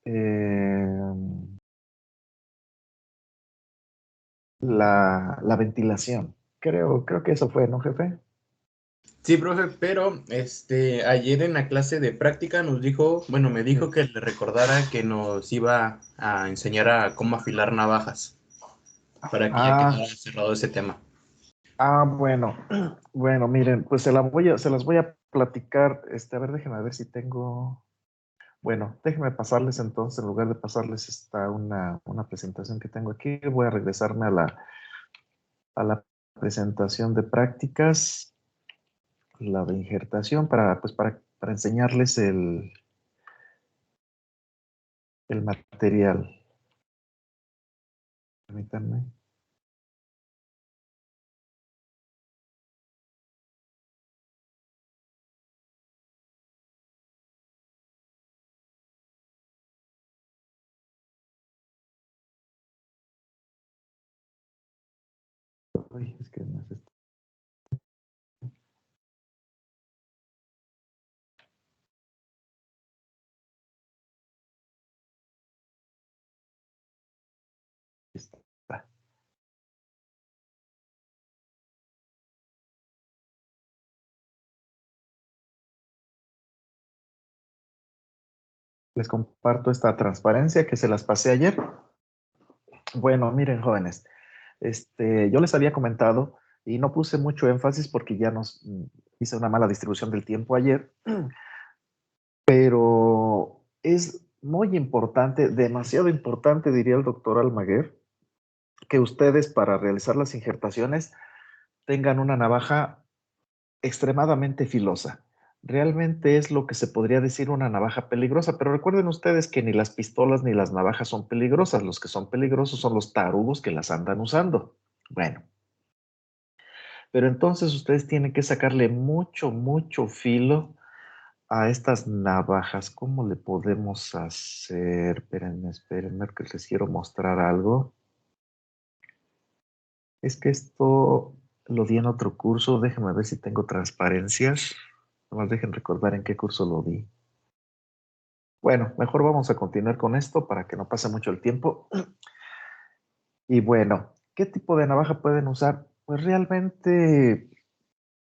eh, la ventilación. Creo que eso fue, ¿no, jefe? Sí, profe, pero ayer en la clase de práctica nos dijo, bueno, me dijo que le recordara que nos iba a enseñar a cómo afilar navajas, para que ya Ah, quedara cerrado ese tema. bueno, bueno, miren, pues se las voy a platicar. A ver, déjenme ver si tengo. Bueno, déjenme pasarles entonces, en lugar de pasarles una presentación que tengo aquí, voy a regresarme a la presentación de prácticas, la de injertación, para enseñarles el material. Permítanme. Uy, es que no es esto. Está. Les comparto esta transparencia que se las pasé ayer. Bueno, miren, jóvenes, yo les había comentado y no puse mucho énfasis porque ya hice una mala distribución del tiempo ayer, pero es muy importante, demasiado importante, diría el doctor Almaguer, que ustedes para realizar las injertaciones tengan una navaja extremadamente filosa. Realmente es lo que se podría decir una navaja peligrosa, pero recuerden ustedes que ni las pistolas ni las navajas son peligrosas. Los que son peligrosos son los tarudos que las andan usando. Bueno, pero entonces ustedes tienen que sacarle mucho, mucho filo a estas navajas. ¿Cómo le podemos hacer? Espérenme, espérenme, que les quiero mostrar algo. Es que esto lo di en otro curso. Déjenme ver si tengo transparencias. Nomás dejen recordar en qué curso lo di. Bueno, mejor vamos a continuar con esto para que no pase mucho el tiempo. Y bueno, ¿qué tipo de navaja pueden usar? Pues realmente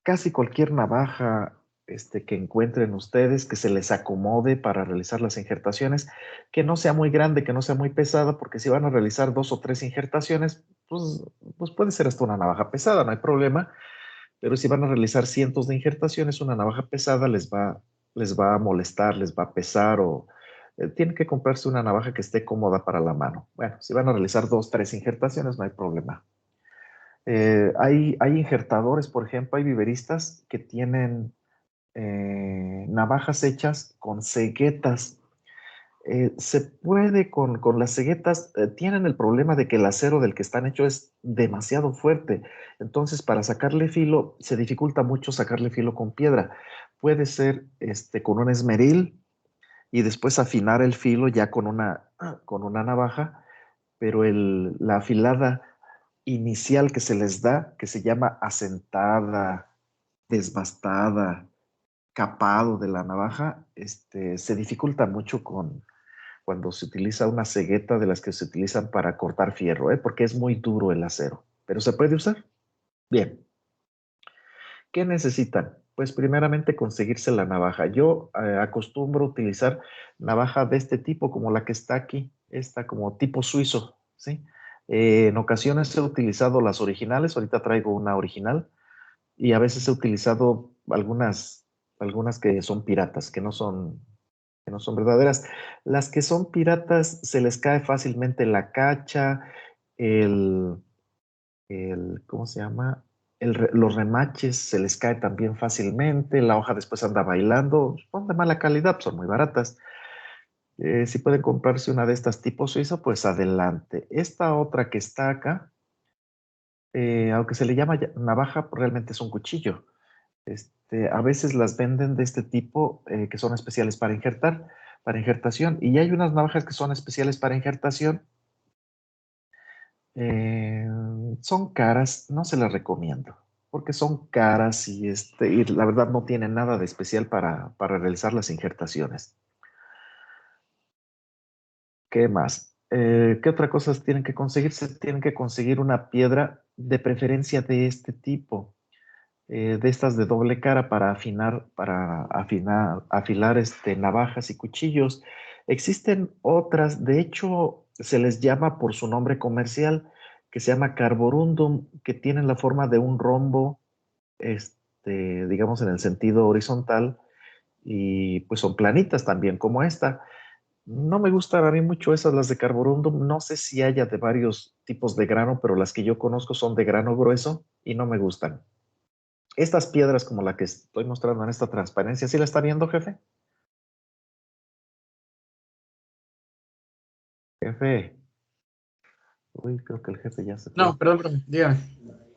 casi cualquier navaja que encuentren ustedes, que se les acomode para realizar las injertaciones, que no sea muy grande, que no sea muy pesada, porque si van a realizar 2 o 3 injertaciones, pues puede ser hasta una navaja pesada, no hay problema, pero si van a realizar cientos de injertaciones, una navaja pesada les va a molestar, les va a pesar o tienen que comprarse una navaja que esté cómoda para la mano. Bueno, si van a realizar 2, 3 injertaciones, no hay problema. Hay injertadores, por ejemplo, hay viveristas que tienen navajas hechas con ceguetas. Se puede con las ceguetas, tienen el problema de que el acero del que están hechos es demasiado fuerte. Entonces, para sacarle filo, se dificulta mucho sacarle filo con piedra. Puede ser con un esmeril y después afinar el filo ya con una navaja, pero la afilada inicial que se les da, que se llama asentada, desbastada, capado de la navaja, se dificulta mucho cuando se utiliza una cegueta de las que se utilizan para cortar fierro, ¿eh? Porque es muy duro el acero. ¿Pero se puede usar? Bien. ¿Qué necesitan? Pues primeramente conseguirse la navaja. Yo acostumbro utilizar navaja de este tipo, como la que está aquí, esta como tipo suizo, ¿sí? En ocasiones he utilizado las originales, ahorita traigo una original, y a veces he utilizado algunas que son piratas, que no son verdaderas. Las que son piratas se les cae fácilmente la cacha, el, ¿cómo se llama? Los remaches se les cae también fácilmente, la hoja después anda bailando, son de mala calidad, pues son muy baratas. Si pueden comprarse una de estas tipo suizo, pues adelante. Esta otra que está acá, aunque se le llama navaja, realmente es un cuchillo. A veces las venden de este tipo que son especiales para injertación, y hay unas navajas que son especiales para injertación. eh, Son caras, no se las recomiendo, porque son caras y la verdad no tienen nada de especial para realizar las injertaciones. ¿Qué más? ¿Qué otra cosa tienen que conseguir? Se tienen que conseguir una piedra de preferencia de este tipo, de estas de doble cara afilar navajas y cuchillos. Existen otras, de hecho, se les llama por su nombre comercial, que se llama carborundum, que tienen la forma de un rombo, digamos en el sentido horizontal, y pues son planitas también como esta. No me gustan a mí mucho esas, las de carborundum. No sé si haya de varios tipos de grano, pero las que yo conozco son de grano grueso y no me gustan. Estas piedras como la que estoy mostrando en esta transparencia, ¿sí la está viendo, jefe? Jefe. Uy, creo que el jefe ya se fue. No, perdón, profe, dígame.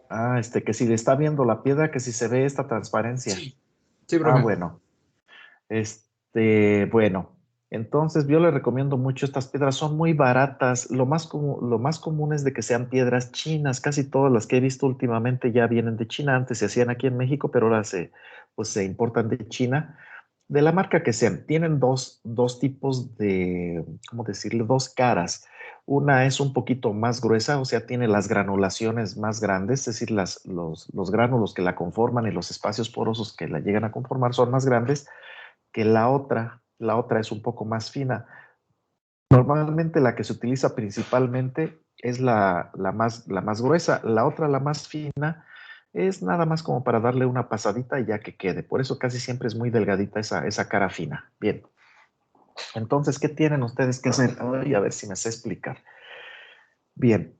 Ah, que si le está viendo la piedra, que si se ve esta transparencia. Sí, sí, Ah, profe. bueno. Bueno, entonces yo le recomiendo mucho estas piedras, son muy baratas. Lo más común es de que sean piedras chinas. Casi todas las que he visto últimamente ya vienen de China. Antes se hacían aquí en México, pero ahora pues se importan de China. De la marca que sean, tienen dos tipos de, ¿cómo decirle? Dos caras. Una es un poquito más gruesa, o sea, tiene las granulaciones más grandes, es decir, los gránulos que la conforman y los espacios porosos que la llegan a conformar son más grandes que la otra. La otra es un poco más fina. Normalmente la que se utiliza principalmente es la más gruesa. La otra, la más fina, es nada más como para darle una pasadita y ya que quede. Por eso casi siempre es muy delgadita esa cara fina. Bien. Entonces, ¿qué tienen ustedes que hacer? Ay, a ver si me sé explicar. Bien.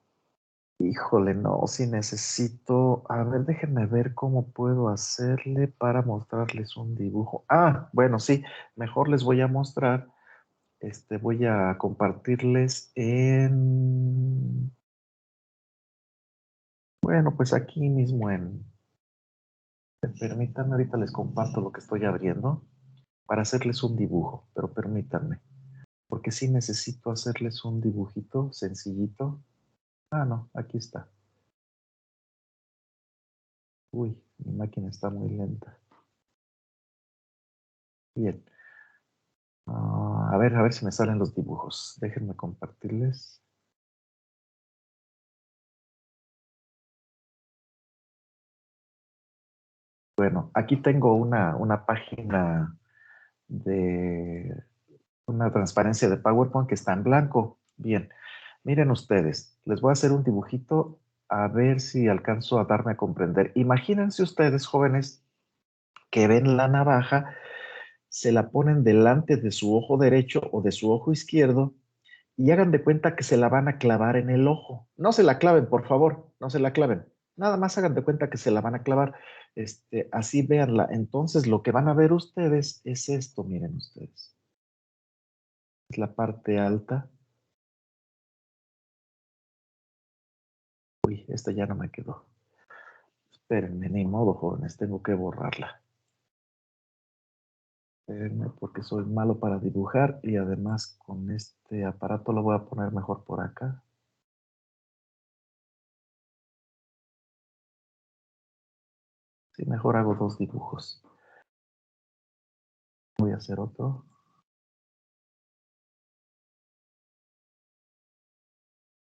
Híjole, no, si necesito. A ver, déjenme ver cómo puedo hacerle para mostrarles un dibujo. Ah, bueno, sí, mejor les voy a mostrar. Voy a compartirles bueno, pues aquí mismo permítanme, ahorita les comparto lo que estoy abriendo para hacerles un dibujo, pero permítanme, porque sí necesito hacerles un dibujito sencillito. Ah, no, aquí está. Uy, mi máquina está muy lenta. Bien. A ver si me salen los dibujos. Déjenme compartirles. Bueno, aquí tengo una página de una transparencia de PowerPoint que está en blanco. Bien, miren ustedes, les voy a hacer un dibujito a ver si alcanzo a darme a comprender. Imagínense ustedes, jóvenes, que ven la navaja, se la ponen delante de su ojo derecho o de su ojo izquierdo y hagan de cuenta que se la van a clavar en el ojo. No se la claven, por favor, no se la claven. Nada más hagan de cuenta que se la van a clavar. Así véanla. Entonces, lo que van a ver ustedes es esto, miren ustedes. Es la parte alta. Uy, esta ya no me quedó. Espérenme, ni modo, jóvenes, tengo que borrarla. Espérenme, porque soy malo para dibujar y además con este aparato lo voy a poner mejor por acá. Sí, mejor hago dos dibujos. Voy a hacer otro.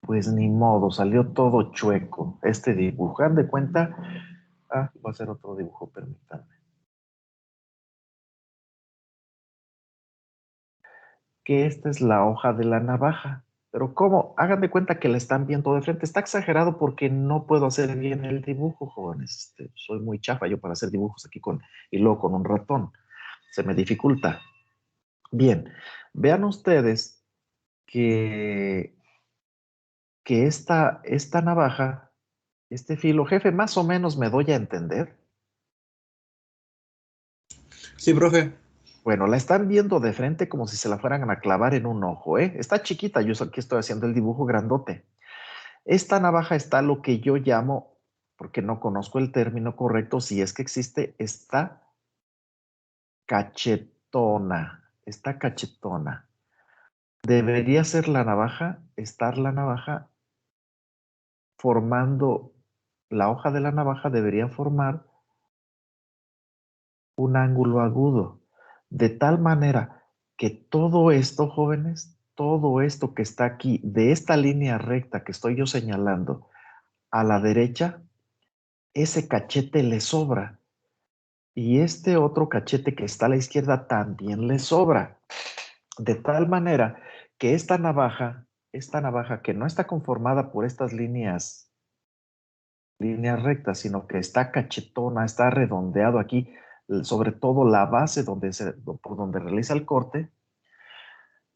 Pues ni modo, salió todo chueco. Este dibujo, ¿han de cuenta? Ah, voy a hacer otro dibujo, permítanme. Que esta es la hoja de la navaja. Pero ¿cómo? Hagan de cuenta que la están viendo de frente. Está exagerado porque no puedo hacer bien el dibujo, jóvenes. Soy muy chafa yo para hacer dibujos aquí y luego con un ratón. Se me dificulta. Bien, vean ustedes que, que esta navaja, este filo, jefe, más o menos me doy a entender. Sí, profe. Bueno, la están viendo de frente como si se la fueran a clavar en un ojo, ¿eh? Está chiquita, yo aquí estoy haciendo el dibujo grandote. Esta navaja está lo que yo llamo, porque no conozco el término correcto, si es que existe, está cachetona. Debería ser estar la navaja formando, la hoja de la navaja debería formar un ángulo agudo, de tal manera que todo esto, jóvenes, todo esto que está aquí, de esta línea recta que estoy yo señalando, a la derecha, ese cachete le sobra. Y este otro cachete que está a la izquierda también le sobra. De tal manera que esta navaja que no está conformada por estas líneas rectas, sino que está cachetona, está redondeado aquí, sobre todo la base por donde realiza el corte,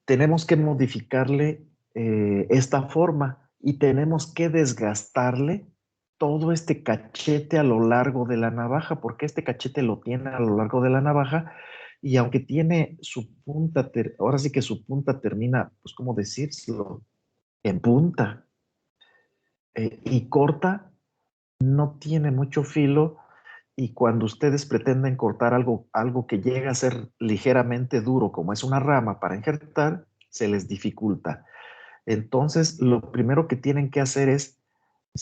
tenemos que modificarle esta forma y tenemos que desgastarle todo este cachete a lo largo de la navaja, porque este cachete lo tiene a lo largo de la navaja y aunque tiene su punta, ahora sí que su punta termina, pues, ¿cómo decirlo? En punta y corta, no tiene mucho filo y cuando ustedes pretenden cortar algo que llega a ser ligeramente duro, como es una rama para injertar, se les dificulta. Entonces, lo primero que tienen que hacer es,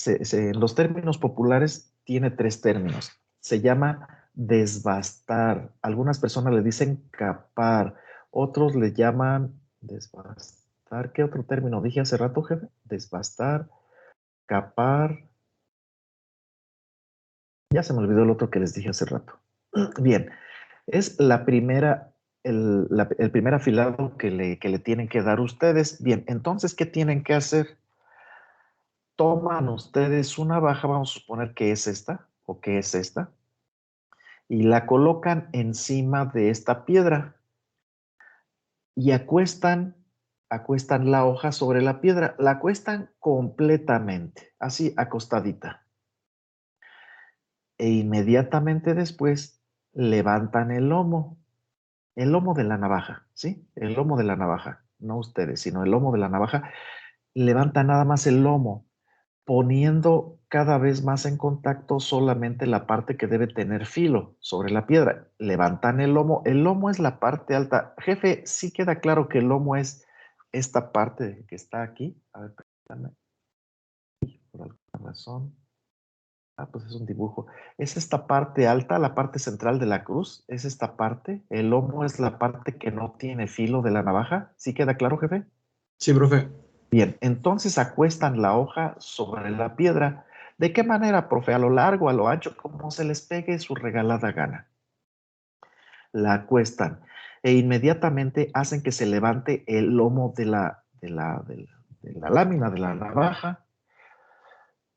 en los términos populares, tiene tres términos. Se llama desbastar. Algunas personas le dicen capar, otros le llaman desbastar. ¿Qué otro término dije hace rato, jefe? Desbastar, capar. Ya se me olvidó el otro que les dije hace rato. Bien, es el primer afilado que le tienen que dar ustedes. Bien, entonces, ¿qué tienen que hacer? Toman ustedes una baja, vamos a suponer que es esta o que es esta, y la colocan encima de esta piedra y acuestan la hoja sobre la piedra, la acuestan completamente, así acostadita. E inmediatamente después levantan el lomo de la navaja, ¿sí? El lomo de la navaja, no ustedes, sino el lomo de la navaja, levantan nada más el lomo poniendo cada vez más en contacto solamente la parte que debe tener filo sobre la piedra. Levantan el lomo es la parte alta. Jefe, ¿sí queda claro que el lomo es esta parte que está aquí? A ver, permítame, por alguna razón. Ah, pues es un dibujo. Es esta parte alta, la parte central de la cruz, es esta parte. El lomo es la parte que no tiene filo de la navaja. ¿Sí queda claro, jefe? Sí, profe. Bien, entonces acuestan la hoja sobre la piedra. ¿De qué manera, profe? A lo largo, a lo ancho, como se les pegue su regalada gana. La acuestan e inmediatamente hacen que se levante el lomo de la lámina, de la navaja,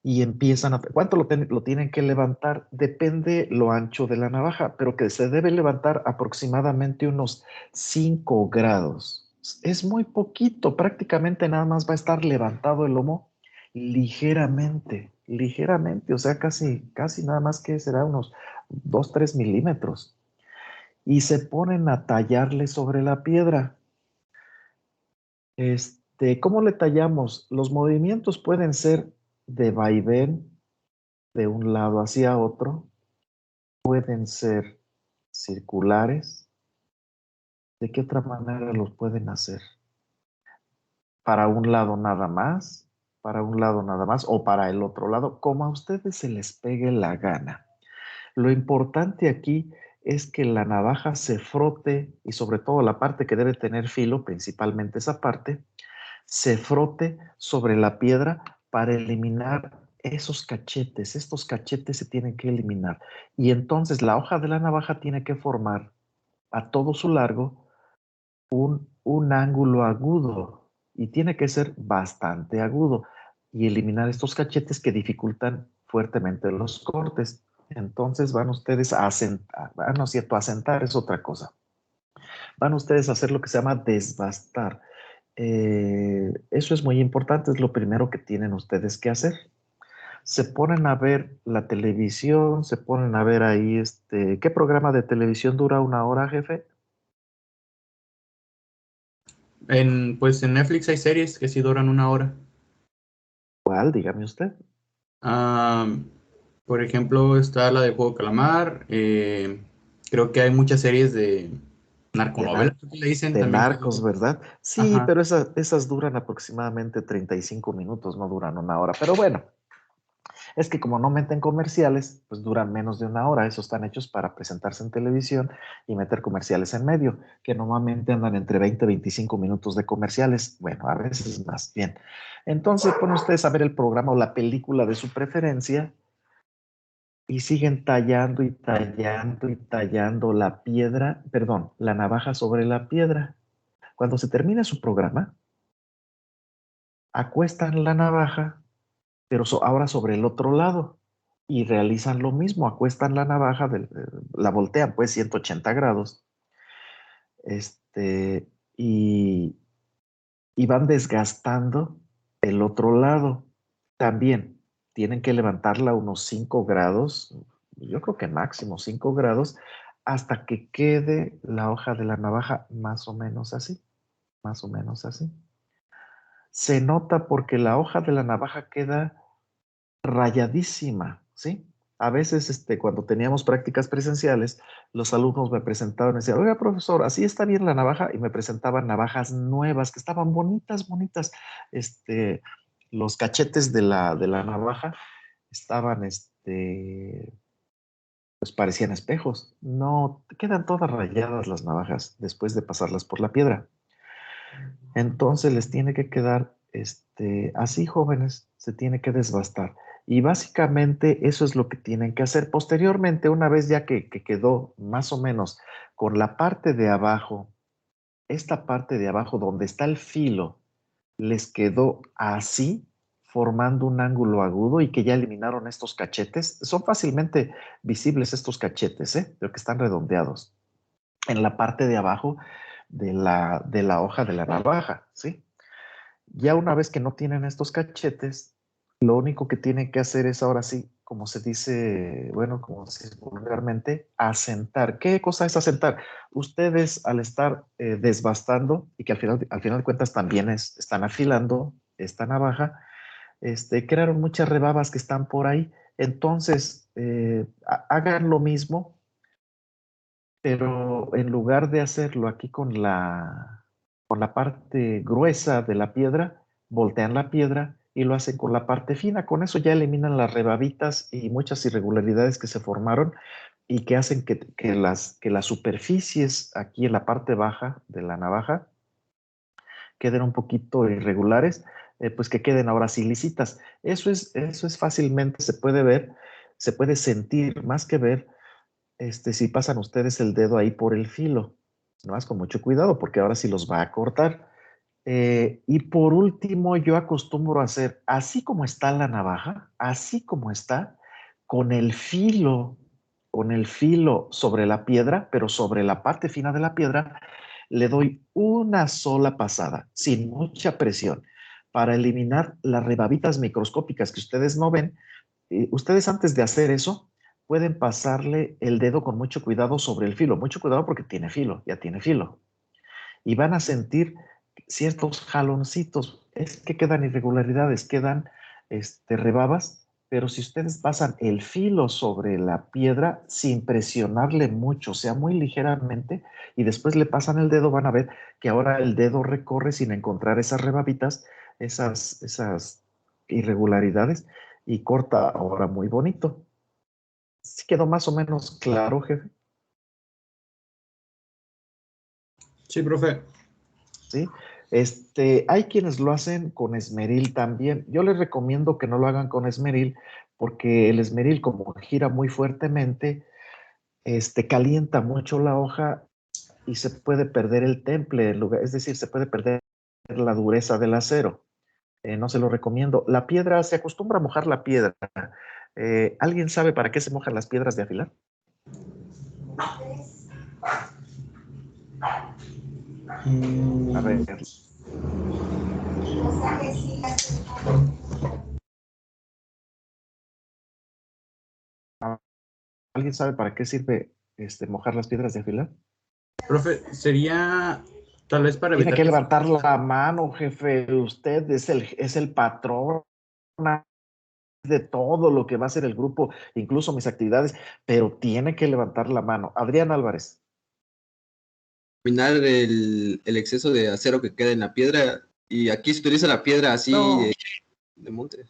y empiezan a... ¿Cuánto lo tienen que levantar? Depende lo ancho de la navaja, pero que se debe levantar aproximadamente unos 5 grados. Es muy poquito, prácticamente nada más va a estar levantado el lomo ligeramente, ligeramente, o sea, casi nada más que será unos 2, 3 milímetros. Y se ponen a tallarle sobre la piedra. ¿Cómo le tallamos? Los movimientos pueden ser de vaivén de un lado hacia otro, pueden ser circulares. ¿De qué otra manera los pueden hacer? Para un lado nada más, para un lado nada más, o para el otro lado, como a ustedes se les pegue la gana. Lo importante aquí es que la navaja se frote y sobre todo la parte que debe tener filo, principalmente esa parte, se frote sobre la piedra para eliminar esos cachetes. Estos cachetes se tienen que eliminar. Y entonces la hoja de la navaja tiene que formar a todo su largo un ángulo agudo y tiene que ser bastante agudo y eliminar estos cachetes que dificultan fuertemente los cortes. Entonces van ustedes a asentar, no es cierto, asentar es otra cosa. Van ustedes a hacer lo que se llama desbastar. Eso es muy importante, es lo primero que tienen ustedes que hacer. Se ponen a ver la televisión, se ponen a ver ahí, ¿qué programa de televisión dura 1 hora, jefe? Pues en Netflix hay series que sí duran 1 hora. ¿Cuál? Dígame usted. Ah, por ejemplo, está la de Juego de Calamar. Creo que hay muchas series de De, narconovelas, nar- ¿qué le dicen? de También que narcos, duran. ¿verdad? Sí, Ajá. pero esas duran aproximadamente 35 minutos, no duran 1 hora. Pero bueno, Es que como no meten comerciales, pues duran menos de una hora. Esos están hechos para presentarse en televisión y meter comerciales en medio, que normalmente andan entre 20 y 25 minutos de comerciales. Bueno, a veces más. Bien. Entonces ponen ustedes a ver el programa o la película de su preferencia y siguen tallando y tallando y tallando la piedra, perdón, la navaja sobre la piedra. Cuando se termine su programa, acuestan la navaja, pero ahora sobre el otro lado y realizan lo mismo, acuestan la navaja, la voltean pues 180 grados, este, y, y van desgastando el otro lado. También tienen que levantarla unos 5 grados, yo creo que máximo 5 grados, hasta que quede la hoja de la navaja más o menos así, más o menos así. Se nota porque la hoja de la navaja queda rayadísima, ¿sí? A veces, cuando teníamos prácticas presenciales, los alumnos me presentaban y decían, oiga, profesor, así está bien la navaja, y me presentaban navajas nuevas que estaban bonitas, bonitas. Los cachetes de la navaja estaban, pues parecían espejos. No, quedan todas rayadas las navajas después de pasarlas por la piedra. Entonces les tiene que quedar, así jóvenes, se tiene que desbastar. Y básicamente eso es lo que tienen que hacer. Posteriormente, una vez ya que quedó más o menos con la parte de abajo, esta parte de abajo donde está el filo, les quedó así, formando un ángulo agudo y que ya eliminaron estos cachetes. Son fácilmente visibles estos cachetes, pero que están redondeados en la parte de abajo de la hoja de la navaja, ¿sí? Ya una vez que no tienen estos cachetes, lo único que tienen que hacer es ahora sí, como se dice, bueno, como se dice vulgarmente, asentar. ¿Qué cosa es asentar? Ustedes al estar desbastando y que al final de cuentas también están afilando esta navaja, crearon muchas rebabas que están por ahí. Entonces, hagan lo mismo, pero en lugar de hacerlo aquí con la parte gruesa de la piedra, voltean la piedra y lo hacen con la parte fina. Con eso ya eliminan las rebabitas y muchas irregularidades que se formaron y que hacen que las superficies aquí en la parte baja de la navaja queden un poquito irregulares, pues que queden ahora sí lisitas. Eso es fácilmente, se puede ver, se puede sentir, más que ver, si pasan ustedes el dedo ahí por el filo, más con mucho cuidado porque ahora sí los va a cortar. Y por último, yo acostumbro a hacer, así como está la navaja, así como está, con el filo sobre la piedra, pero sobre la parte fina de la piedra, le doy una sola pasada, sin mucha presión, para eliminar las rebabitas microscópicas que ustedes no ven. Ustedes antes de hacer eso, pueden pasarle el dedo con mucho cuidado sobre el filo, mucho cuidado porque tiene filo, ya tiene filo, y van a sentir ciertos jaloncitos. Es que quedan irregularidades, quedan rebabas, pero si ustedes pasan el filo sobre la piedra sin presionarle mucho, o sea, muy ligeramente, y después le pasan el dedo, van a ver que ahora el dedo recorre sin encontrar esas rebabitas, esas irregularidades, y corta ahora muy bonito. ¿Sí quedó más o menos claro, jefe? Sí, profe. ¿Sí? Hay quienes lo hacen con esmeril también. Yo les recomiendo que no lo hagan con esmeril porque el esmeril, como gira muy fuertemente, calienta mucho la hoja y se puede perder el temple, es decir, se puede perder la dureza del acero. No se lo recomiendo. La piedra, se acostumbra a mojar la piedra. ¿Alguien sabe para qué se mojan las piedras de afilar? A ver, ¿alguien sabe para qué sirve mojar las piedras de afilar? Profe, sería tal vez para Tiene evitar que que... levantar la mano, jefe. Usted es el patrón de todo lo que va a ser el grupo, incluso mis actividades, pero tiene que levantar la mano. Adrián Álvarez. Eliminar el exceso de acero que queda en la piedra. Y aquí se utiliza la piedra así No, de monte.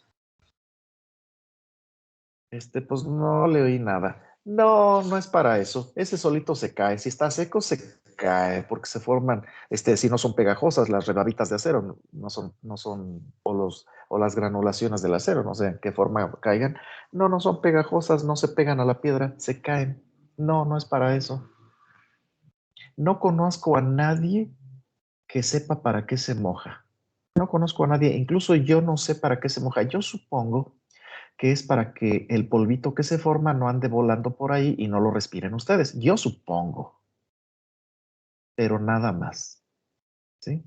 Pues no le oí nada. No, no es para eso. Ese solito se cae. Si está seco, se cae, porque se forman, si no son pegajosas las rebabitas de acero, no son, o las granulaciones del acero, no sé en qué forma caigan. No, no son pegajosas, no se pegan a la piedra, se caen. No, no es para eso. No conozco a nadie que sepa para qué se moja. No conozco a nadie, incluso yo no sé para qué se moja. Yo supongo que es para que el polvito que se forma no ande volando por ahí y no lo respiren ustedes. Yo supongo, pero nada más. ¿Sí?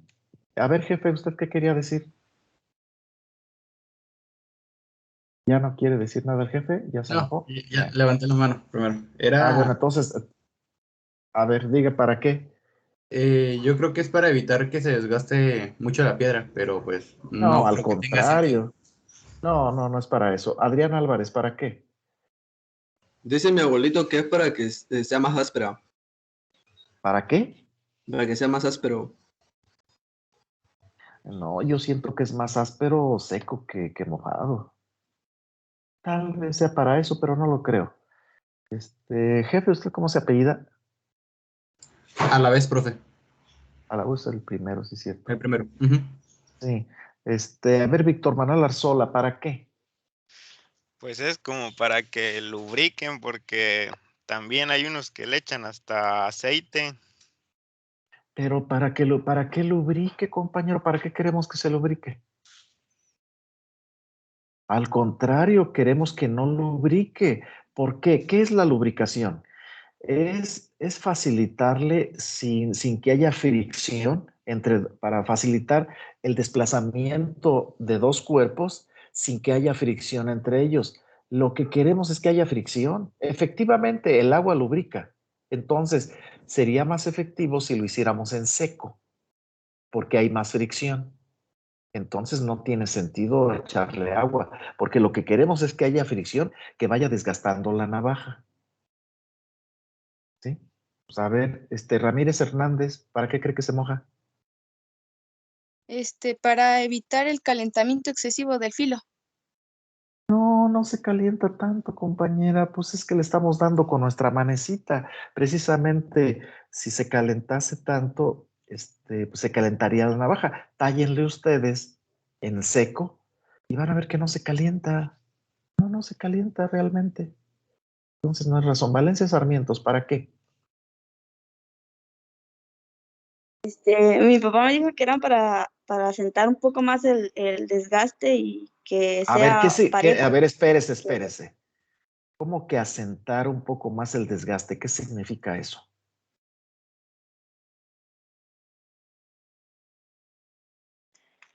A ver, jefe, ¿usted qué quería decir? ¿Ya no quiere decir nada el jefe? ¿Ya se No, enojó? ya levanté la mano primero. Bueno, Era, entonces, a ver, diga para qué. yo creo que es para evitar que se desgaste mucho la piedra, pero pues No, no al creo que tenga sentido. contrario. No, no, no es para eso. Adrián Álvarez, ¿para qué? Dice mi abuelito que es para que sea más áspera, ¿Para qué? para que sea más áspero. No, yo siento que es más áspero o seco que mojado. Tal vez sea para eso, pero no lo creo. Jefe, ¿usted cómo se apellida? A la vez, profe, A la voz el primero, sí es cierto. el primero. Ujú. Sí. A ver, Víctor Manuel Arzola, ¿para qué? Pues es como para que lubriquen, porque también hay unos que le echan hasta aceite. Pero ¿para qué lubrique, compañero? ¿Para qué queremos que se lubrique? Al contrario, queremos que no lubrique. ¿Por qué? ¿Qué es la lubricación? Es facilitarle sin que haya fricción para facilitar el desplazamiento de dos cuerpos sin que haya fricción entre ellos. Lo que queremos es que haya fricción. Efectivamente, el agua lubrica. Entonces, sería más efectivo si lo hiciéramos en seco, porque hay más fricción. Entonces no tiene sentido echarle agua, porque lo que queremos es que haya fricción que vaya desgastando la navaja. ¿Sí? Pues a ver, Ramírez Hernández, ¿para qué cree que se moja? Para evitar el calentamiento excesivo del filo. No, no se calienta tanto, compañera, pues es que le estamos dando con nuestra manecita. Precisamente, si se calentase tanto, pues se calentaría la navaja. Tállenle ustedes en seco y van a ver que no se calienta. No, no se calienta realmente. Entonces no es razón. Valencia Sarmientos, ¿para qué? Mi papá me dijo que eran para sentar un poco más el desgaste y que A ver, sea a parejo. ver, espérese. ¿Cómo que asentar un poco más el desgaste? ¿Qué significa eso?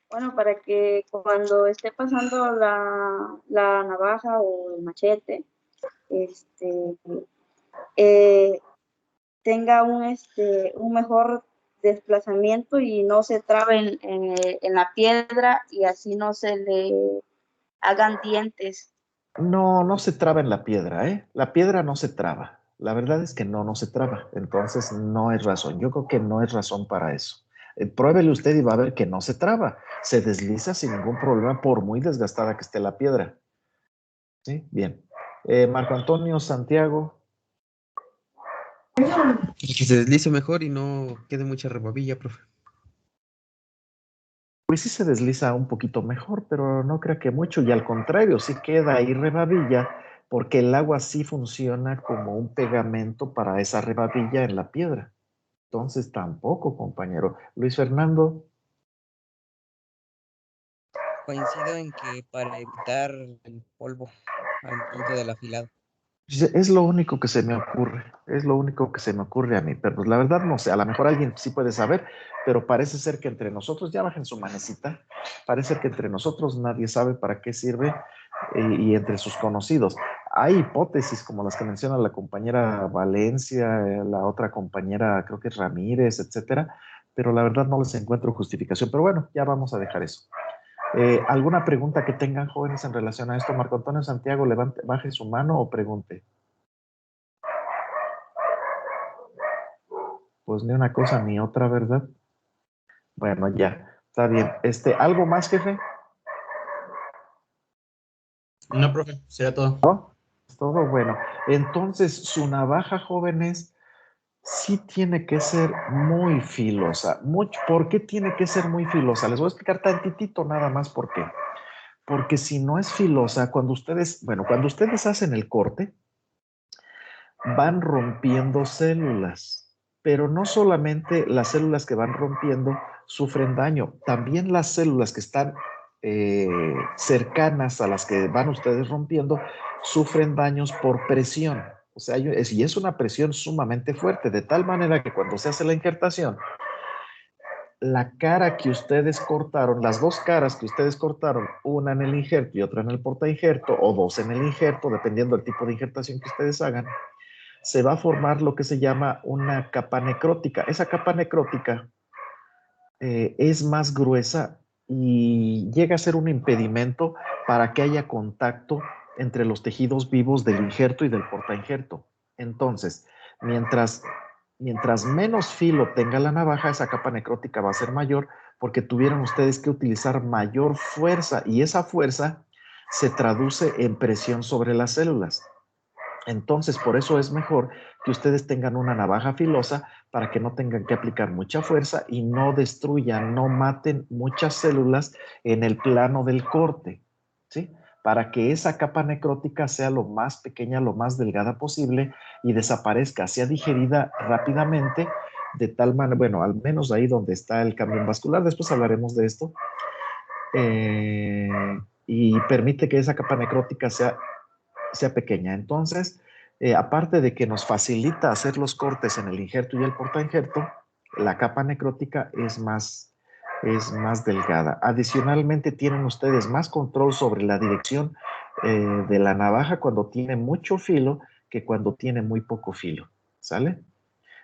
Bueno, para que cuando esté pasando la navaja o el machete, este, eh, tenga un mejor desplazamiento y no se trabe en la piedra y así no se le hagan dientes. No, no se traba en la piedra, ¿eh? La piedra no se traba. La verdad es que no se traba. Entonces no es razón. Yo creo que no es razón para eso. Pruébele usted y va a ver que no se traba. Se desliza sin ningún problema por muy desgastada que esté la piedra. ¿Sí? Bien. Marco Antonio Santiago. Que se deslice mejor y no quede mucha rebabilla, profe. Pues sí se desliza un poquito mejor, pero no creo que mucho, y al contrario, sí queda ahí rebabilla, porque el agua sí funciona como un pegamento para esa rebabilla en la piedra. Entonces tampoco, compañero. Luis Fernando, Coincido en que para evitar el polvo al momento del afilado. dice, es lo único que se me ocurre, es lo único que se me ocurre a mí, pero pues la verdad no sé, a lo mejor alguien sí puede saber, pero parece ser que entre nosotros, ya bajen su manecita, parece ser que entre nosotros nadie sabe para qué sirve y entre sus conocidos. Hay hipótesis como las que menciona la compañera Valencia, la otra compañera creo que es Ramírez, etcétera, pero la verdad no les encuentro justificación, pero bueno, ya vamos a dejar eso. ¿Alguna pregunta que tengan jóvenes en relación a esto? Marco Antonio Santiago, baje su mano o pregunte. Pues ni una cosa ni otra, ¿verdad? Bueno, ya, está bien. ¿Algo más, jefe? No, profe, será todo. ¿No? todo bueno. Entonces, su navaja, jóvenes, sí tiene que ser muy filosa. ¿Por qué tiene que ser muy filosa? Les voy a explicar tantitito nada más por qué. Porque si no es filosa, cuando ustedes hacen el corte, van rompiendo células. Pero no solamente las células que van rompiendo sufren daño, también las células que están cercanas a las que van ustedes rompiendo sufren daños por presión. O sea, y es una presión sumamente fuerte, de tal manera que cuando se hace la injertación, la cara que ustedes cortaron, las dos caras que ustedes cortaron, una en el injerto y otra en el portainjerto, o dos en el injerto, dependiendo del tipo de injertación que ustedes hagan, se va a formar lo que se llama una capa necrótica. Esa capa necrótica es más gruesa y llega a ser un impedimento para que haya contacto entre los tejidos vivos del injerto y del portainjerto. Entonces, mientras menos filo tenga la navaja, esa capa necrótica va a ser mayor porque tuvieron ustedes que utilizar mayor fuerza y esa fuerza se traduce en presión sobre las células. Entonces, por eso es mejor que ustedes tengan una navaja filosa para que no tengan que aplicar mucha fuerza y no destruyan, no maten muchas células en el plano del corte, ¿sí? Para que esa capa necrótica sea lo más pequeña, lo más delgada posible y desaparezca, sea digerida rápidamente, de tal manera, bueno, al menos ahí donde está el cambio vascular, después hablaremos de esto, y permite que esa capa necrótica sea pequeña. Entonces, aparte de que nos facilita hacer los cortes en el injerto y el portainjerto, la capa necrótica es más delgada. Adicionalmente, tienen ustedes más control sobre la dirección de la navaja cuando tiene mucho filo que cuando tiene muy poco filo. ¿Sale?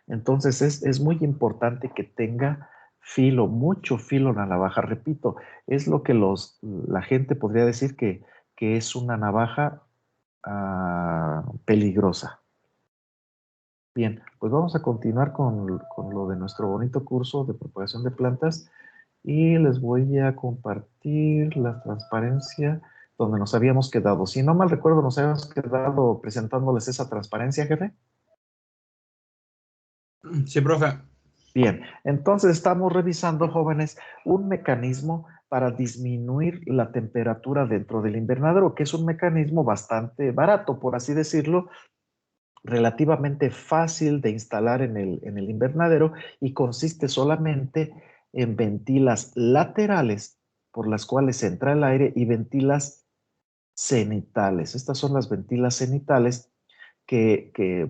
Entonces, es muy importante que tenga filo, mucho filo en la navaja. Repito, es lo que la gente podría decir que es una navaja peligrosa. Bien, pues vamos a continuar con lo de nuestro bonito curso de propagación de plantas y les voy a compartir la transparencia donde nos habíamos quedado. Si no mal recuerdo, nos habíamos quedado presentándoles esa transparencia, jefe. Sí, profe. Bien, entonces estamos revisando, jóvenes, un mecanismo para disminuir la temperatura dentro del invernadero, que es un mecanismo bastante barato, por así decirlo, relativamente fácil de instalar en el invernadero y consiste solamente en ventilas laterales por las cuales entra el aire y ventilas cenitales. Estas son las ventilas cenitales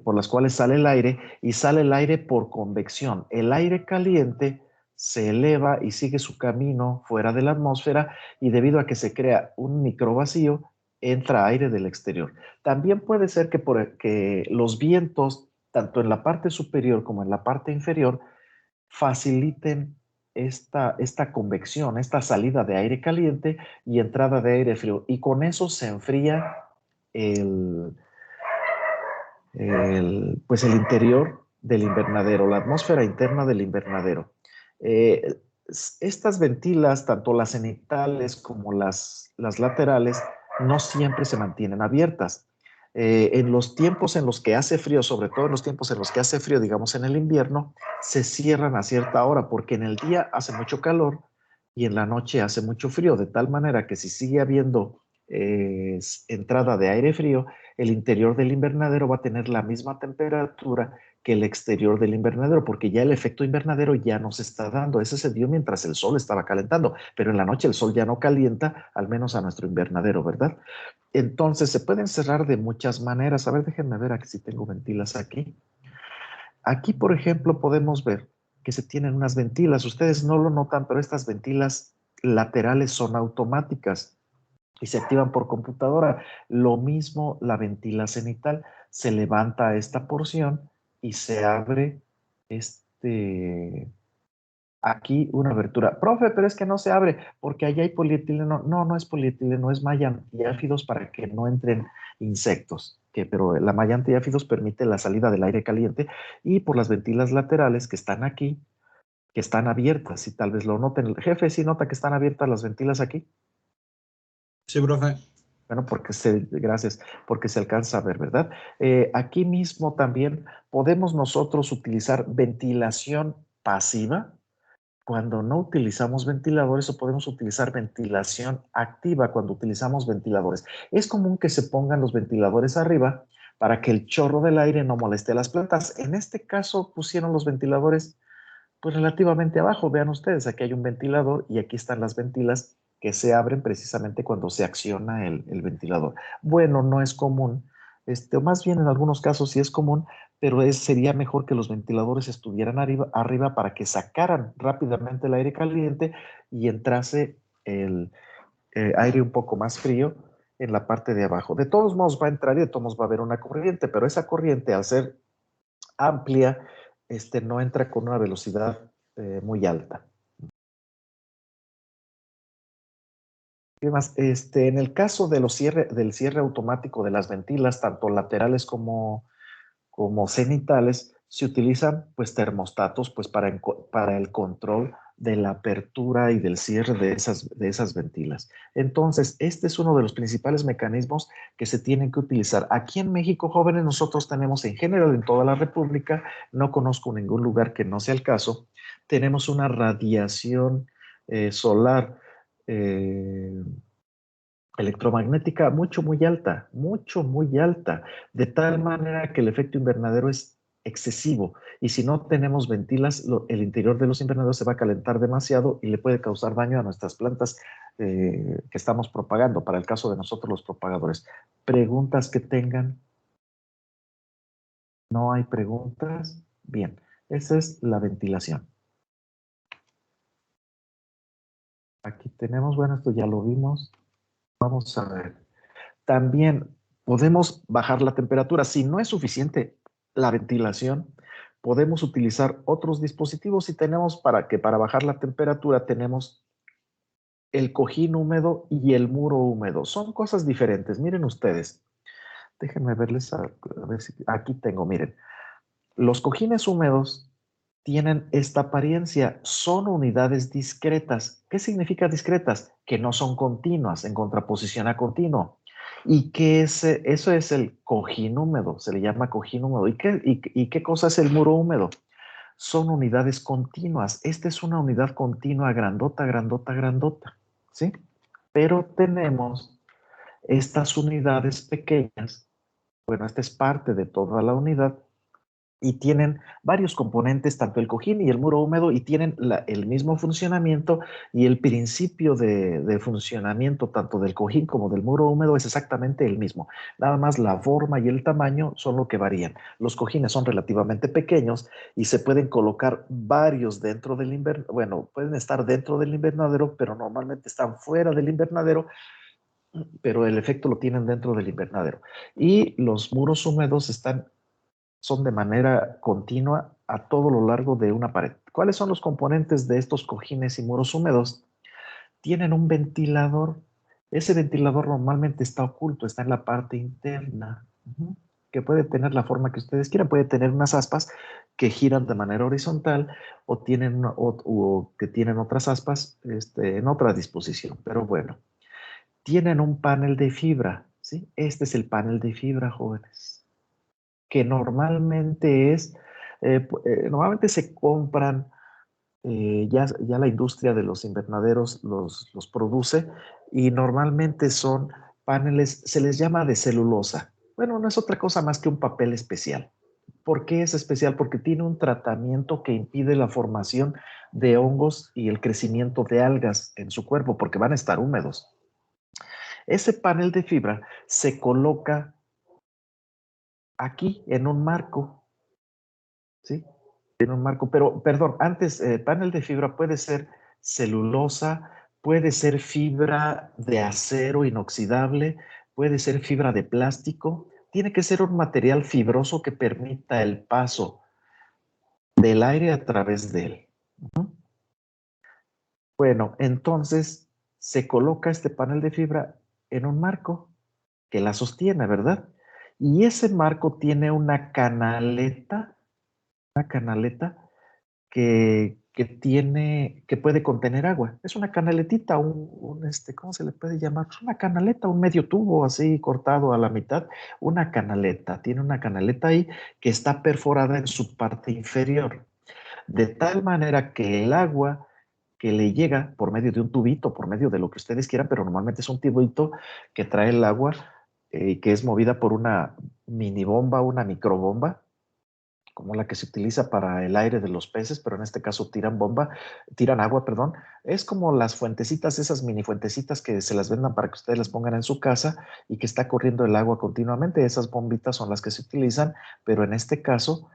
por las cuales sale el aire y sale el aire por convección. El aire caliente se eleva y sigue su camino fuera de la atmósfera y debido a que se crea un microvacío, entra aire del exterior. También puede ser que los vientos, tanto en la parte superior como en la parte inferior, faciliten esta convección, esta salida de aire caliente y entrada de aire frío. Y con eso se enfría pues el interior del invernadero, la atmósfera interna del invernadero. Estas ventilas, tanto las cenitales como las laterales, no siempre se mantienen abiertas. En los tiempos en los que hace frío, sobre todo en los tiempos en los que hace frío, digamos en el invierno, se cierran a cierta hora porque en el día hace mucho calor y en la noche hace mucho frío, de tal manera que si sigue habiendo entrada de aire frío, el interior del invernadero va a tener la misma temperatura que el exterior del invernadero, porque ya el efecto invernadero ya no se está dando. Ese se dio mientras el sol estaba calentando, pero en la noche el sol ya no calienta, al menos a nuestro invernadero, ¿verdad? Entonces se pueden cerrar de muchas maneras. A ver, déjenme ver aquí si tengo ventilas aquí. Aquí, por ejemplo, podemos ver que se tienen unas ventilas. Ustedes no lo notan, pero estas ventilas laterales son automáticas y se activan por computadora. Lo mismo la ventila cenital, se levanta esta porción y se abre aquí una abertura. Profe, pero es que no se abre porque allá hay polietileno. No, no es polietileno, es malla antiáfidos para que no entren insectos. Pero la malla antiáfidos permite la salida del aire caliente y por las ventilas laterales que están aquí, que están abiertas, y tal vez lo noten. El jefe sí nota que están abiertas las ventilas aquí. Sí, profe. Bueno, gracias, porque se alcanza a ver, ¿verdad? Aquí mismo también podemos nosotros utilizar ventilación pasiva cuando no utilizamos ventiladores, o podemos utilizar ventilación activa cuando utilizamos ventiladores. Es común que se pongan los ventiladores arriba para que el chorro del aire no moleste a las plantas. En este caso pusieron los ventiladores pues relativamente abajo. Vean ustedes, aquí hay un ventilador y aquí están las ventilas que se abren precisamente cuando se acciona el ventilador. Bueno, no es común, o más bien en algunos casos sí es común, pero sería mejor que los ventiladores estuvieran arriba para que sacaran rápidamente el aire caliente y entrase el aire un poco más frío en la parte de abajo. De todos modos va a entrar y de todos modos va a haber una corriente, pero esa corriente, al ser amplia, no entra con una velocidad muy alta. ¿Qué más? En el caso de del cierre automático de las ventilas, tanto laterales como cenitales, se utilizan pues termostatos pues para el control de la apertura y del cierre de esas ventilas. Entonces, este es uno de los principales mecanismos que se tienen que utilizar. Aquí en México, jóvenes, nosotros tenemos en general en toda la República, no conozco ningún lugar que no sea el caso, tenemos una radiación solar electromagnética mucho, muy alta, de tal manera que el efecto invernadero es excesivo. Y si no tenemos ventilas, el interior de los invernaderos se va a calentar demasiado y le puede causar daño a nuestras plantas que estamos propagando, para el caso de nosotros los propagadores. ¿Preguntas que tengan? ¿No hay preguntas? Bien, esa es la ventilación. Aquí tenemos, bueno, esto ya lo vimos. Vamos a ver. También podemos bajar la temperatura. Si no es suficiente la ventilación, podemos utilizar otros dispositivos y tenemos para bajar la temperatura tenemos el cojín húmedo y el muro húmedo. Son cosas diferentes. Miren ustedes. Déjenme verles a ver si aquí tengo, miren. Los cojines húmedos tienen esta apariencia, son unidades discretas. ¿Qué significa discretas? Que no son continuas, en contraposición a continuo. Y que eso es el cojín húmedo, se le llama cojín húmedo. ¿Y qué cosa es el muro húmedo? Son unidades continuas. Esta es una unidad continua grandota, grandota, grandota, ¿sí? Pero tenemos estas unidades pequeñas, bueno, esta es parte de toda la unidad, y tienen varios componentes, tanto el cojín y el muro húmedo, y tienen el mismo funcionamiento, y el principio de funcionamiento tanto del cojín como del muro húmedo es exactamente el mismo. Nada más la forma y el tamaño son lo que varían. Los cojines son relativamente pequeños y se pueden colocar varios dentro del invernadero. Bueno, pueden estar dentro del invernadero, pero normalmente están fuera del invernadero, pero el efecto lo tienen dentro del invernadero. Y los muros húmedos son de manera continua a todo lo largo de una pared. ¿Cuáles son los componentes de estos cojines y muros húmedos? Tienen un ventilador. Ese ventilador normalmente está oculto, está en la parte interna, que puede tener la forma que ustedes quieran. Puede tener unas aspas que giran de manera horizontal o que tienen otras aspas en otra disposición. Pero bueno, tienen un panel de fibra, ¿sí? Este es el panel de fibra, jóvenes, que normalmente se compran, ya la industria de los invernaderos los produce, y normalmente son paneles, se les llama de celulosa. Bueno, no es otra cosa más que un papel especial. ¿Por qué es especial? Porque tiene un tratamiento que impide la formación de hongos y el crecimiento de algas en su cuerpo, porque van a estar húmedos. Ese panel de fibra se coloca aquí en un marco, ¿sí? En un marco, pero perdón, antes, panel de fibra puede ser celulosa, puede ser fibra de acero inoxidable, puede ser fibra de plástico. Tiene que ser un material fibroso que permita el paso del aire a través de él. Bueno, entonces se coloca este panel de fibra en un marco que la sostiene, ¿verdad? Y ese marco tiene una canaleta que que puede contener agua. Es una canaletita, ¿cómo se le puede llamar? Una canaleta, un medio tubo así cortado a la mitad. Una canaleta, tiene una canaleta ahí que está perforada en su parte inferior. De tal manera que el agua que le llega por medio de un tubito, por medio de lo que ustedes quieran, pero normalmente es un tubito que trae el agua y que es movida por una mini bomba, una microbomba, como la que se utiliza para el aire de los peces, pero en este caso tiran agua, perdón. Es como las fuentecitas, esas mini fuentecitas que se las vendan para que ustedes las pongan en su casa y que está corriendo el agua continuamente. Esas bombitas son las que se utilizan, pero en este caso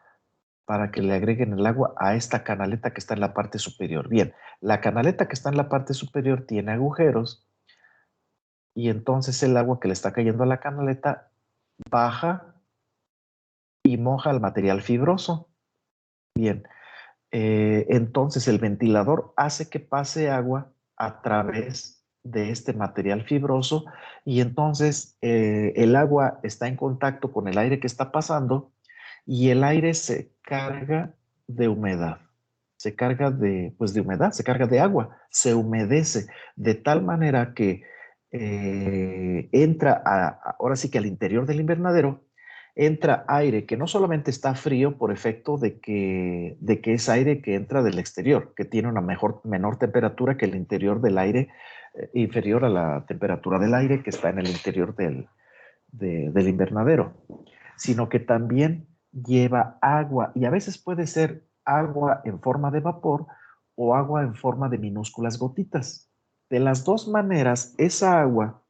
para que le agreguen el agua a esta canaleta que está en la parte superior. Bien, la canaleta que está en la parte superior tiene agujeros y entonces el agua que le está cayendo a la canaleta baja y moja el material fibroso. Bien, entonces el ventilador hace que pase agua a través de este material fibroso y entonces el agua está en contacto con el aire que está pasando y el aire se carga de humedad. Se carga de humedad, se carga de agua, se humedece de tal manera que entra ahora sí que al interior del invernadero entra aire que no solamente está frío por efecto de que es aire que entra del exterior, que tiene una menor temperatura que el interior del aire, inferior a la temperatura del aire que está en el interior del invernadero, sino que también lleva agua y a veces puede ser agua en forma de vapor o agua en forma de minúsculas gotitas. De las dos maneras, esa agua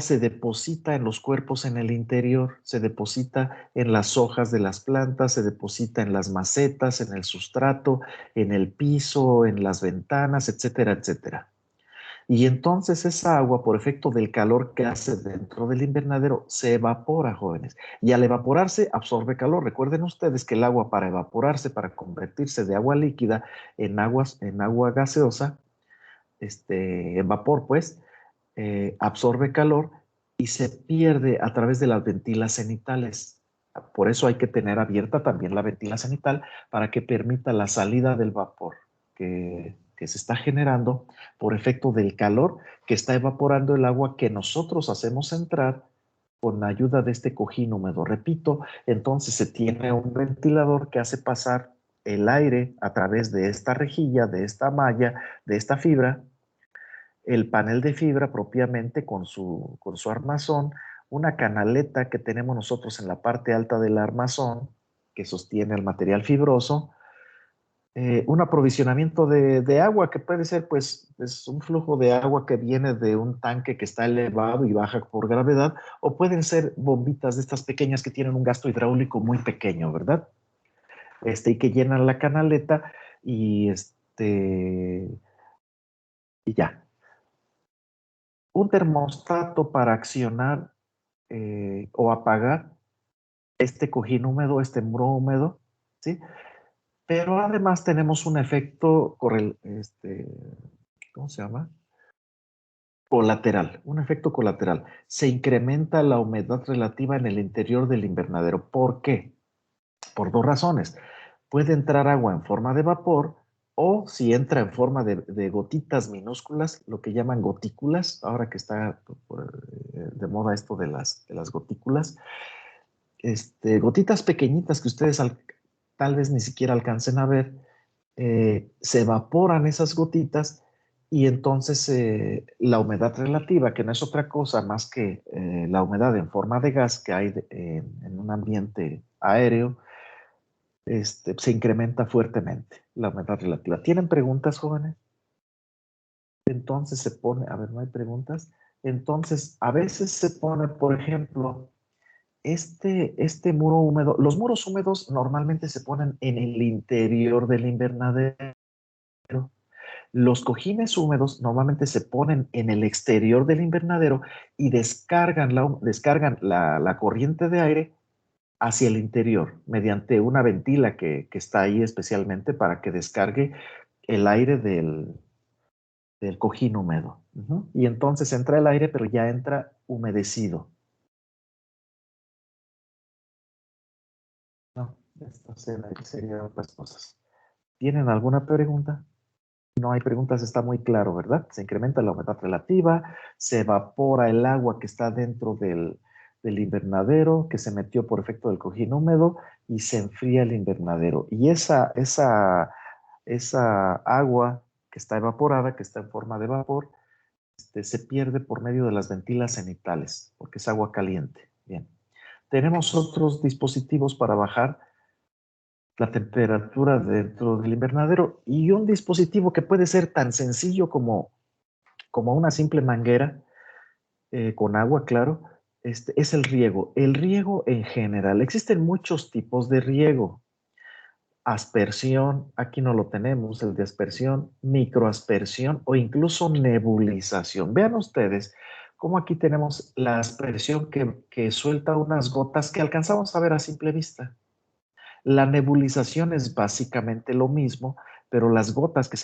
se deposita en los cuerpos en el interior, se deposita en las hojas de las plantas, se deposita en las macetas, en el sustrato, en el piso, en las ventanas, etcétera, etcétera. Y entonces esa agua, por efecto del calor que hace dentro del invernadero, se evapora, jóvenes. Y al evaporarse, absorbe calor. Recuerden ustedes que el agua para evaporarse, para convertirse de agua líquida en agua gaseosa, en vapor, pues, absorbe calor y se pierde a través de las ventilas cenitales. Por eso hay que tener abierta también la ventila cenital para que permita la salida del vapor que se está generando por efecto del calor que está evaporando el agua que nosotros hacemos entrar con la ayuda de este cojín húmedo. Repito, entonces se tiene un ventilador que hace pasar el aire a través de esta rejilla, de esta malla, de esta fibra, el panel de fibra propiamente con su armazón, una canaleta que tenemos nosotros en la parte alta del armazón que sostiene el material fibroso, un aprovisionamiento de agua que puede ser pues es un flujo de agua que viene de un tanque que está elevado y baja por gravedad, o pueden ser bombitas de estas pequeñas que tienen un gasto hidráulico muy pequeño, ¿verdad? Y que llenan la canaleta y y ya. Un termostato para accionar o apagar este cojín húmedo, este muro húmedo, ¿sí? Pero además tenemos un efecto ¿cómo se llama? Colateral, un efecto colateral. Se incrementa la humedad relativa en el interior del invernadero. ¿Por qué? Por dos razones. Puede entrar agua en forma de vapor o si entra en forma de gotitas minúsculas, lo que llaman gotículas, ahora que está de moda esto de las gotículas, gotitas pequeñitas que ustedes tal vez ni siquiera alcancen a ver, se evaporan esas gotitas y entonces la humedad relativa, que no es otra cosa más que la humedad en forma de gas que hay en un ambiente aéreo, se incrementa fuertemente la humedad relativa. ¿Tienen preguntas, jóvenes? Entonces se pone, a ver, no hay preguntas. Entonces, a veces se pone, por ejemplo, este muro húmedo. Los muros húmedos normalmente se ponen en el interior del invernadero. Los cojines húmedos normalmente se ponen en el exterior del invernadero y descargan la corriente de aire hacia el interior mediante una ventila que está ahí especialmente para que descargue el aire del cojín húmedo. Y entonces entra el aire, pero ya entra humedecido. No, esto serían otras cosas. ¿Tienen alguna pregunta? No hay preguntas, está muy claro, ¿verdad? Se incrementa la humedad relativa, se evapora el agua que está dentro del invernadero, que se metió por efecto del cojín húmedo, y se enfría el invernadero. Y esa agua que está evaporada, que está en forma de vapor, se pierde por medio de las ventilas cenitales, porque es agua caliente. Bien. Tenemos otros dispositivos para bajar la temperatura dentro del invernadero y un dispositivo que puede ser tan sencillo como una simple manguera con agua, claro, es el riego. El riego en general, existen muchos tipos de riego. Aspersión, aquí no lo tenemos, el de aspersión, microaspersión o incluso nebulización. Vean ustedes cómo aquí tenemos la aspersión que suelta unas gotas que alcanzamos a ver a simple vista. La nebulización es básicamente lo mismo, pero las gotas que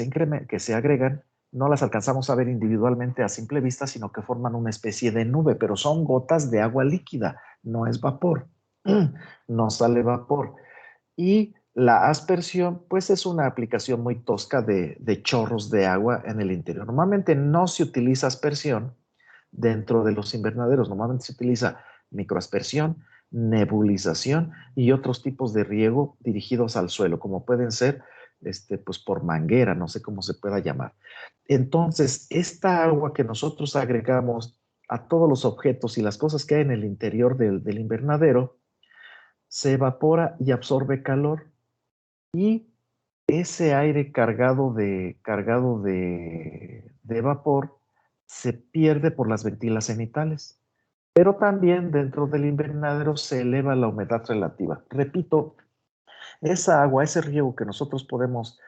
se agregan no las alcanzamos a ver individualmente a simple vista, sino que forman una especie de nube, pero son gotas de agua líquida, no es vapor, no sale vapor. Y la aspersión, pues es una aplicación muy tosca de chorros de agua en el interior. Normalmente no se utiliza aspersión dentro de los invernaderos, normalmente se utiliza microaspersión, nebulización y otros tipos de riego dirigidos al suelo, como pueden ser pues por manguera, no sé cómo se pueda llamar. Entonces, esta agua que nosotros agregamos a todos los objetos y las cosas que hay en el interior del invernadero, se evapora y absorbe calor y ese aire cargado de vapor se pierde por las ventilas cenitales. Pero también dentro del invernadero se eleva la humedad relativa. Repito, esa agua, ese riego que nosotros podemos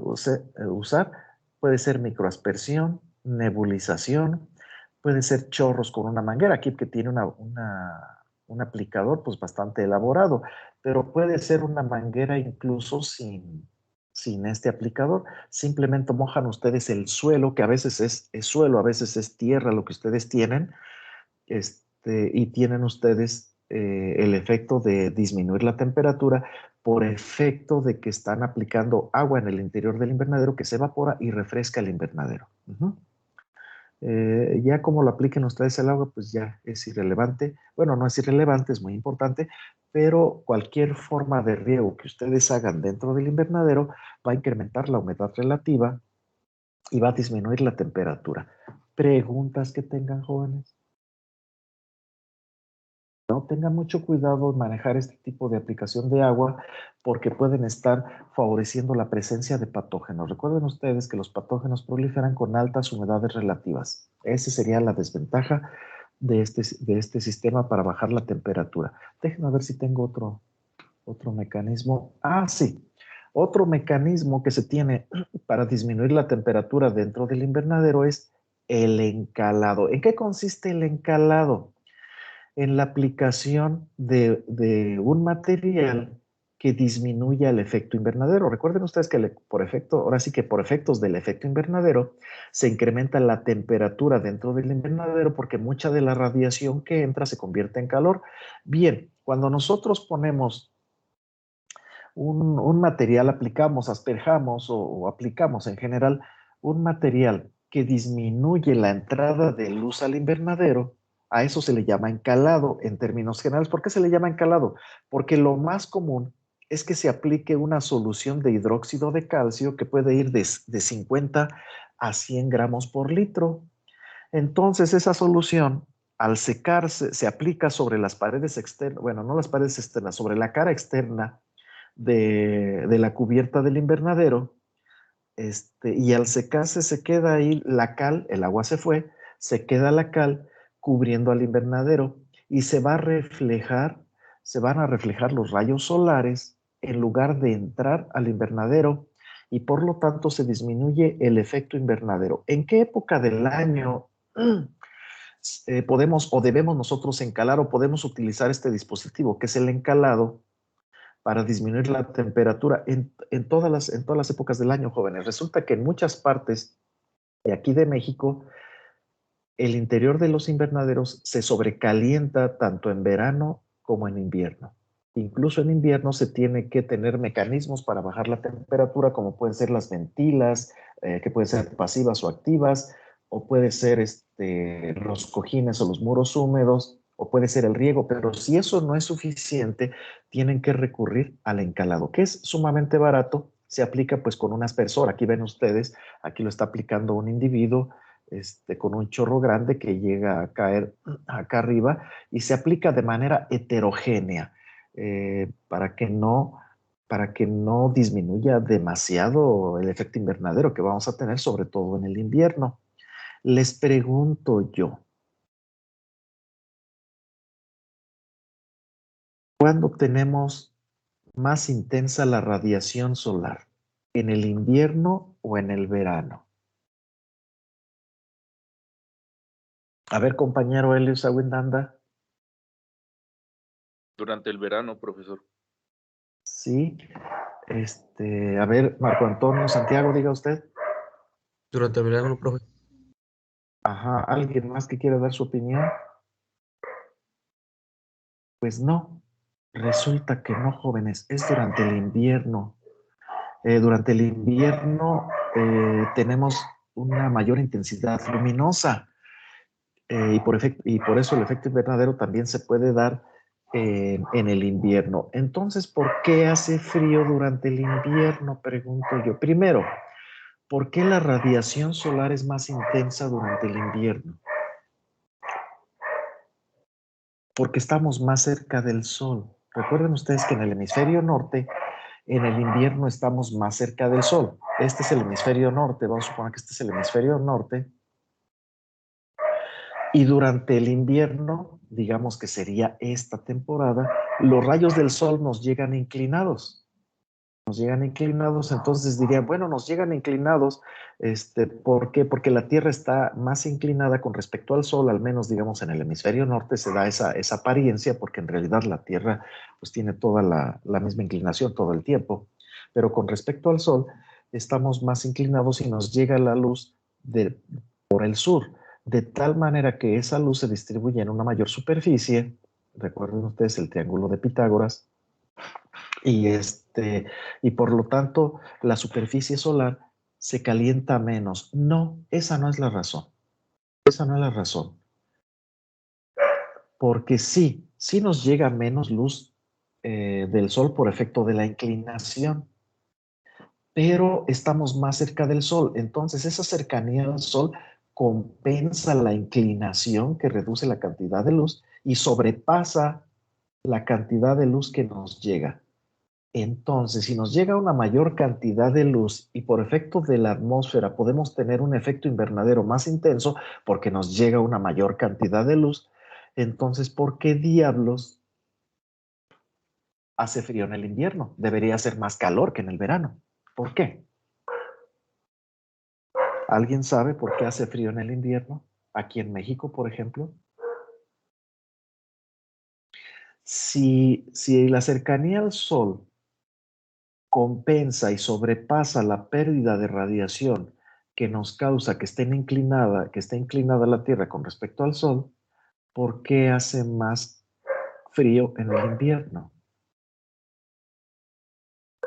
usar, puede ser microaspersión, nebulización, puede ser chorros con una manguera, aquí que tiene un aplicador pues bastante elaborado, pero puede ser una manguera incluso sin este aplicador. Simplemente mojan ustedes el suelo, que a veces es suelo, a veces es tierra lo que ustedes tienen, y tienen ustedes el efecto de disminuir la temperatura por efecto de que están aplicando agua en el interior del invernadero que se evapora y refresca el invernadero. Ya como lo apliquen ustedes el agua, pues ya es irrelevante. Bueno, no es irrelevante, es muy importante, pero cualquier forma de riego que ustedes hagan dentro del invernadero va a incrementar la humedad relativa y va a disminuir la temperatura. ¿Preguntas que tengan, jóvenes? No, tengan mucho cuidado en manejar este tipo de aplicación de agua porque pueden estar favoreciendo la presencia de patógenos. Recuerden ustedes que los patógenos proliferan con altas humedades relativas. Esa sería la desventaja de este sistema para bajar la temperatura. Déjenme ver si tengo otro mecanismo. Ah, sí. Otro mecanismo que se tiene para disminuir la temperatura dentro del invernadero es el encalado. ¿En qué consiste el encalado? En la aplicación de un material que disminuya el efecto invernadero. Recuerden ustedes que ahora sí que por efectos del efecto invernadero se incrementa la temperatura dentro del invernadero porque mucha de la radiación que entra se convierte en calor. Bien, cuando nosotros ponemos un material, asperjamos o aplicamos en general un material que disminuye la entrada de luz al invernadero, a eso se le llama encalado en términos generales. ¿Por qué se le llama encalado? Porque lo más común es que se aplique una solución de hidróxido de calcio que puede ir de 50 a 100 gramos por litro. Entonces esa solución, al secarse, se aplica sobre las paredes externas, bueno, no las paredes externas, sobre la cara externa de la cubierta del invernadero, y al secarse se queda ahí la cal, el agua se fue, se queda la cal cubriendo al invernadero y se van a reflejar los rayos solares en lugar de entrar al invernadero y por lo tanto se disminuye el efecto invernadero. ¿En qué época del año podemos o debemos nosotros encalar o podemos utilizar este dispositivo, que es el encalado, para disminuir la temperatura en todas las épocas del año, jóvenes? Resulta que en muchas partes de aquí de México, el interior de los invernaderos se sobrecalienta tanto en verano como en invierno. Incluso en invierno se tiene que tener mecanismos para bajar la temperatura, como pueden ser las ventilas, que pueden ser pasivas o activas, o puede ser los cojines o los muros húmedos, o puede ser el riego, pero si eso no es suficiente, tienen que recurrir al encalado, que es sumamente barato, se aplica pues con un aspersor. Aquí ven ustedes, aquí lo está aplicando un individuo con un chorro grande que llega a caer acá arriba y se aplica de manera heterogénea para que no disminuya demasiado el efecto invernadero que vamos a tener, sobre todo en el invierno. Les pregunto yo, ¿cuándo tenemos más intensa la radiación solar? ¿En el invierno o en el verano? A ver, compañero Helios Awindanda. Durante el verano, profesor. Sí. A ver, Marco Antonio Santiago, diga usted. Durante el verano, profe. Ajá, ¿alguien más que quiera dar su opinión? Pues no, resulta que no, jóvenes, es durante el invierno. Durante el invierno tenemos una mayor intensidad luminosa y por eso el efecto invernadero también se puede dar en el invierno. Entonces, ¿por qué hace frío durante el invierno? Pregunto yo. Primero, ¿por qué la radiación solar es más intensa durante el invierno? Porque estamos más cerca del sol. Recuerden ustedes que en el hemisferio norte, en el invierno estamos más cerca del sol. Este es el hemisferio norte, vamos a suponer que este es el hemisferio norte. Y durante el invierno, digamos que sería esta temporada, los rayos del sol nos llegan inclinados. Nos llegan inclinados, entonces diría, bueno, nos llegan inclinados, ¿por qué? Porque la Tierra está más inclinada con respecto al Sol, al menos digamos en el hemisferio norte se da esa apariencia, porque en realidad la Tierra pues tiene toda la misma inclinación todo el tiempo, pero con respecto al Sol estamos más inclinados y nos llega la luz por el sur, de tal manera que esa luz se distribuye en una mayor superficie. Recuerden ustedes el triángulo de Pitágoras, y, y por lo tanto la superficie solar se calienta menos. No, esa no es la razón. Esa no es la razón. Porque sí nos llega menos luz del sol por efecto de la inclinación, pero estamos más cerca del sol. Entonces esa cercanía al sol compensa la inclinación que reduce la cantidad de luz y sobrepasa la cantidad de luz que nos llega. Entonces, si nos llega una mayor cantidad de luz y por efecto de la atmósfera podemos tener un efecto invernadero más intenso porque nos llega una mayor cantidad de luz, entonces, ¿por qué diablos hace frío en el invierno? Debería hacer más calor que en el verano. ¿Por qué? ¿Alguien sabe por qué hace frío en el invierno? Aquí en México, por ejemplo. Si la cercanía al sol compensa y sobrepasa la pérdida de radiación que nos causa que esté inclinada la Tierra con respecto al Sol, ¿por qué hace más frío en el invierno?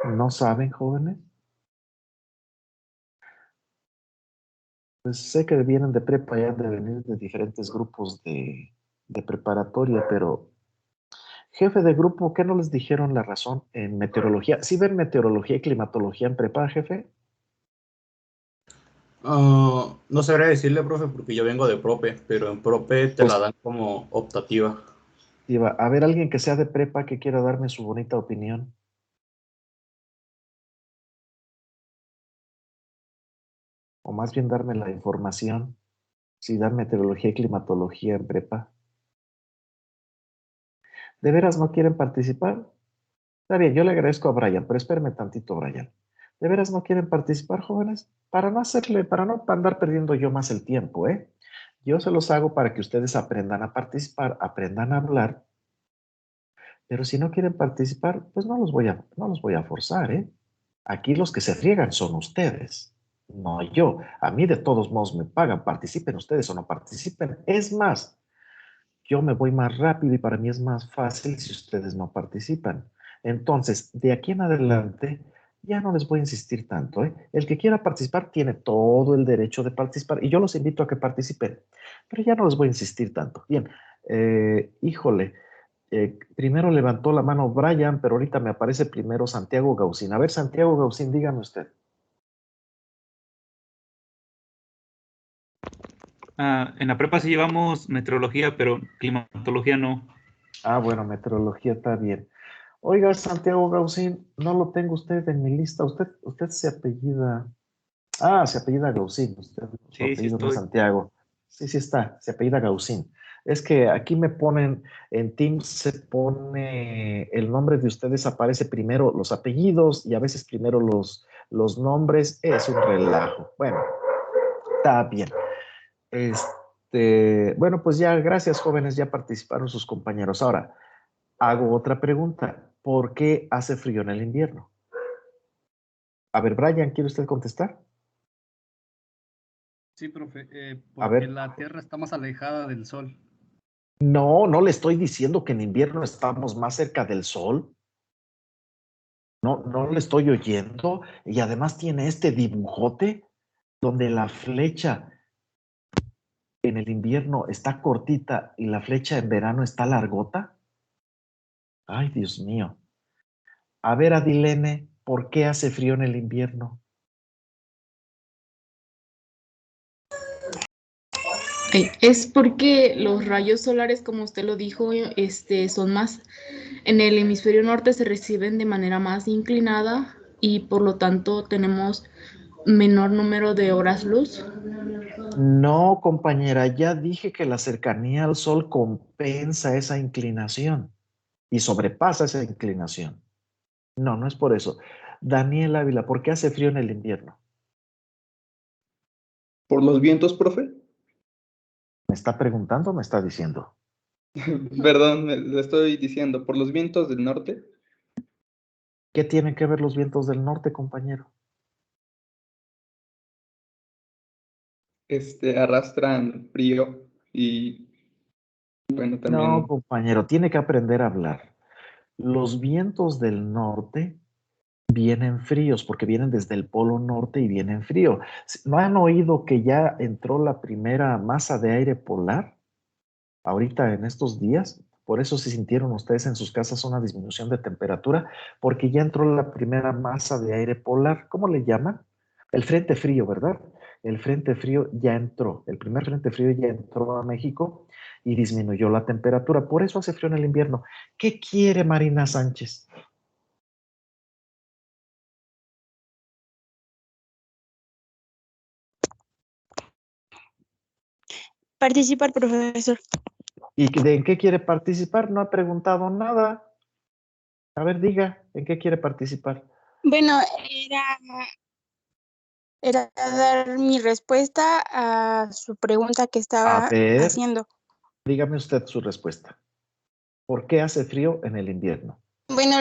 ¿No saben, jóvenes? Pues sé que vienen de prepa y han de venir de diferentes grupos de preparatoria, pero jefe de grupo, ¿qué no les dijeron la razón en meteorología? ¿Sí ven meteorología y climatología en prepa, jefe? No sabría decirle, profe, porque yo vengo de prope, pero en prope te la Pues dan como optativa. iba a haber alguien que sea de prepa que quiera darme su bonita opinión. O más bien darme la información, si dan meteorología y climatología en prepa. ¿De veras no quieren participar? Está bien, yo le agradezco a Brian, pero espérame tantito, Brian. ¿De veras no quieren participar, jóvenes? Para no andar perdiendo yo más el tiempo, ¿eh? Yo se los hago para que ustedes aprendan a participar, aprendan a hablar, pero si no quieren participar, pues no los voy a forzar, ¿eh? Aquí los que se friegan son ustedes, no yo. A mí de todos modos me pagan, participen ustedes o no participen. Es más, yo me voy más rápido y para mí es más fácil si ustedes no participan. Entonces, de aquí en adelante, ya no les voy a insistir tanto, ¿eh? El que quiera participar tiene todo el derecho de participar y yo los invito a que participen, pero ya no les voy a insistir tanto. Bien, híjole, primero levantó la mano Brian, pero ahorita me aparece primero Santiago Gaucín. A ver, Santiago Gaucín, dígame usted. En la prepa sí llevamos meteorología, pero climatología no. Ah, bueno, meteorología está bien. Oiga, Santiago Gaucín, no lo tengo usted en mi lista. Usted se apellida. Ah, se apellida Gaucín. Su Sí, sí apellido no es estoy. Santiago. Sí, sí está. Se apellida Gaucín. Es que aquí me ponen, en Teams se pone el nombre de ustedes, aparece primero los apellidos y a veces primero los nombres. Es un relajo. Bueno, está bien. Bueno, pues ya, gracias, jóvenes, ya participaron sus compañeros. Ahora, hago otra pregunta. ¿Por qué hace frío en el invierno? A ver, Brian, ¿quiere usted contestar? Sí, profe, A porque ver, la Tierra está más alejada del Sol. no, no le estoy diciendo que en invierno estamos más cerca del sol. No, no le estoy oyendo. Y además tiene este dibujote donde la flecha en el invierno está cortita y la flecha en verano está largota. Ay, Dios mío. A ver, Adilene, ¿por qué hace frío en el invierno? Es porque los rayos solares, como usted lo dijo, son más, en el hemisferio norte se reciben de manera más inclinada y por lo tanto tenemos menor número de horas luz. No, compañera, ya dije que la cercanía al sol compensa esa inclinación y sobrepasa esa inclinación. No, no es por eso. Daniel Ávila, ¿por qué hace frío en el invierno? ¿Por los vientos, profe? ¿Me está preguntando o me está diciendo? Perdón, le estoy diciendo, ¿por los vientos del norte? ¿Qué tienen que ver los vientos del norte, compañero? Arrastran frío y, bueno, No, también... compañero, tiene que aprender a hablar. Los vientos del norte vienen fríos porque vienen desde el polo norte y vienen frío. ¿No han oído que ya entró la primera masa de aire polar ahorita en estos días? Por eso se sintieron ustedes en sus casas una disminución de temperatura, porque ya entró la primera masa de aire polar. ¿Cómo le llaman? El frente frío, ¿verdad? El frente frío ya entró. El primer frente frío ya entró a México y disminuyó la temperatura. Por eso hace frío en el invierno. ¿Qué quiere Marina Sánchez? Participar, profesor. ¿Y en qué quiere participar? No ha preguntado nada. A ver, diga, ¿en qué quiere participar? Bueno, era dar mi respuesta a su pregunta que A estaba ver, haciendo. dígame usted su respuesta. ¿Por qué hace frío en el invierno? Bueno,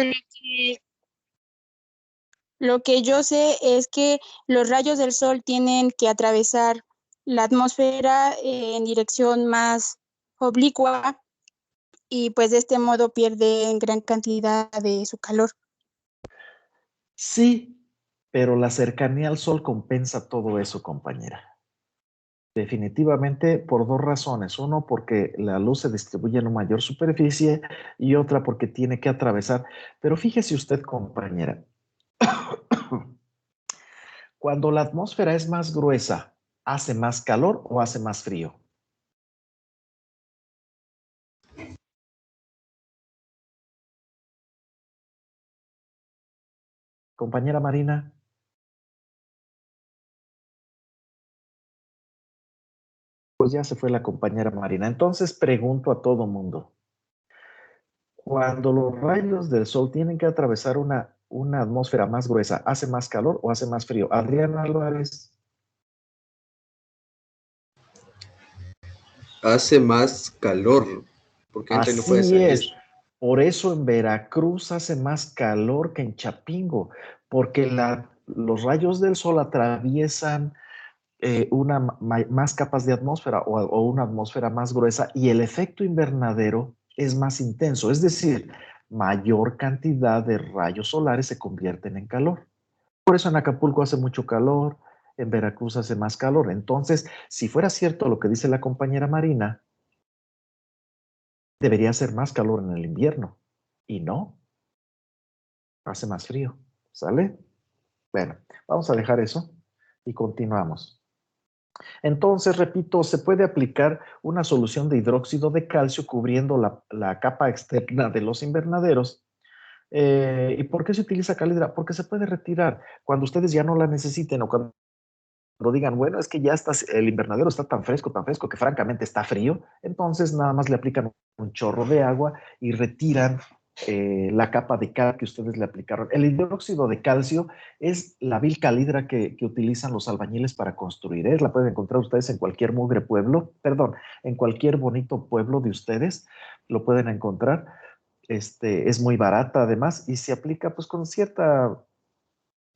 lo que yo sé es que los rayos del sol tienen que atravesar la atmósfera en dirección más oblicua y pues de este modo pierden gran cantidad de su calor. Sí, pero la cercanía al sol compensa todo eso, compañera. Definitivamente por dos razones. Uno, porque la luz se distribuye en una mayor superficie y otra porque tiene que atravesar. Pero fíjese usted, compañera, cuando la atmósfera es más gruesa, ¿hace más calor o hace más frío? Compañera Marina. Pues ya se fue la compañera Marina. Entonces pregunto a todo mundo. Cuando los rayos del sol tienen que atravesar una atmósfera más gruesa, ¿hace más calor o hace más frío? Adrián Álvarez. Hace más calor, porque entra y no puede Así salir. es. Por eso en Veracruz hace más calor que en Chapingo, porque los rayos del sol atraviesan más capas de atmósfera o una atmósfera más gruesa y el efecto invernadero es más intenso, es decir, mayor cantidad de rayos solares se convierten en calor. Por eso en Acapulco hace mucho calor, en Veracruz hace más calor. Entonces, si fuera cierto lo que dice la compañera Marina, debería hacer más calor en el invierno. Y no, hace más frío. ¿Sale? Bueno, vamos a dejar eso y continuamos. Entonces, repito, se puede aplicar una solución de hidróxido de calcio cubriendo la capa externa de los invernaderos. ¿Y por qué se utiliza calidra? Porque se puede retirar cuando ustedes ya no la necesiten o cuando digan, bueno, es que ya el invernadero está tan fresco que francamente está frío. Entonces, nada más le aplican un chorro de agua y retiran la capa de cal que ustedes le aplicaron. El hidróxido de calcio es la vil calidra que utilizan los albañiles para construir. La pueden encontrar ustedes en cualquier mugre pueblo, perdón, en cualquier bonito pueblo de ustedes, lo pueden encontrar. Es muy barata además y se aplica pues con cierta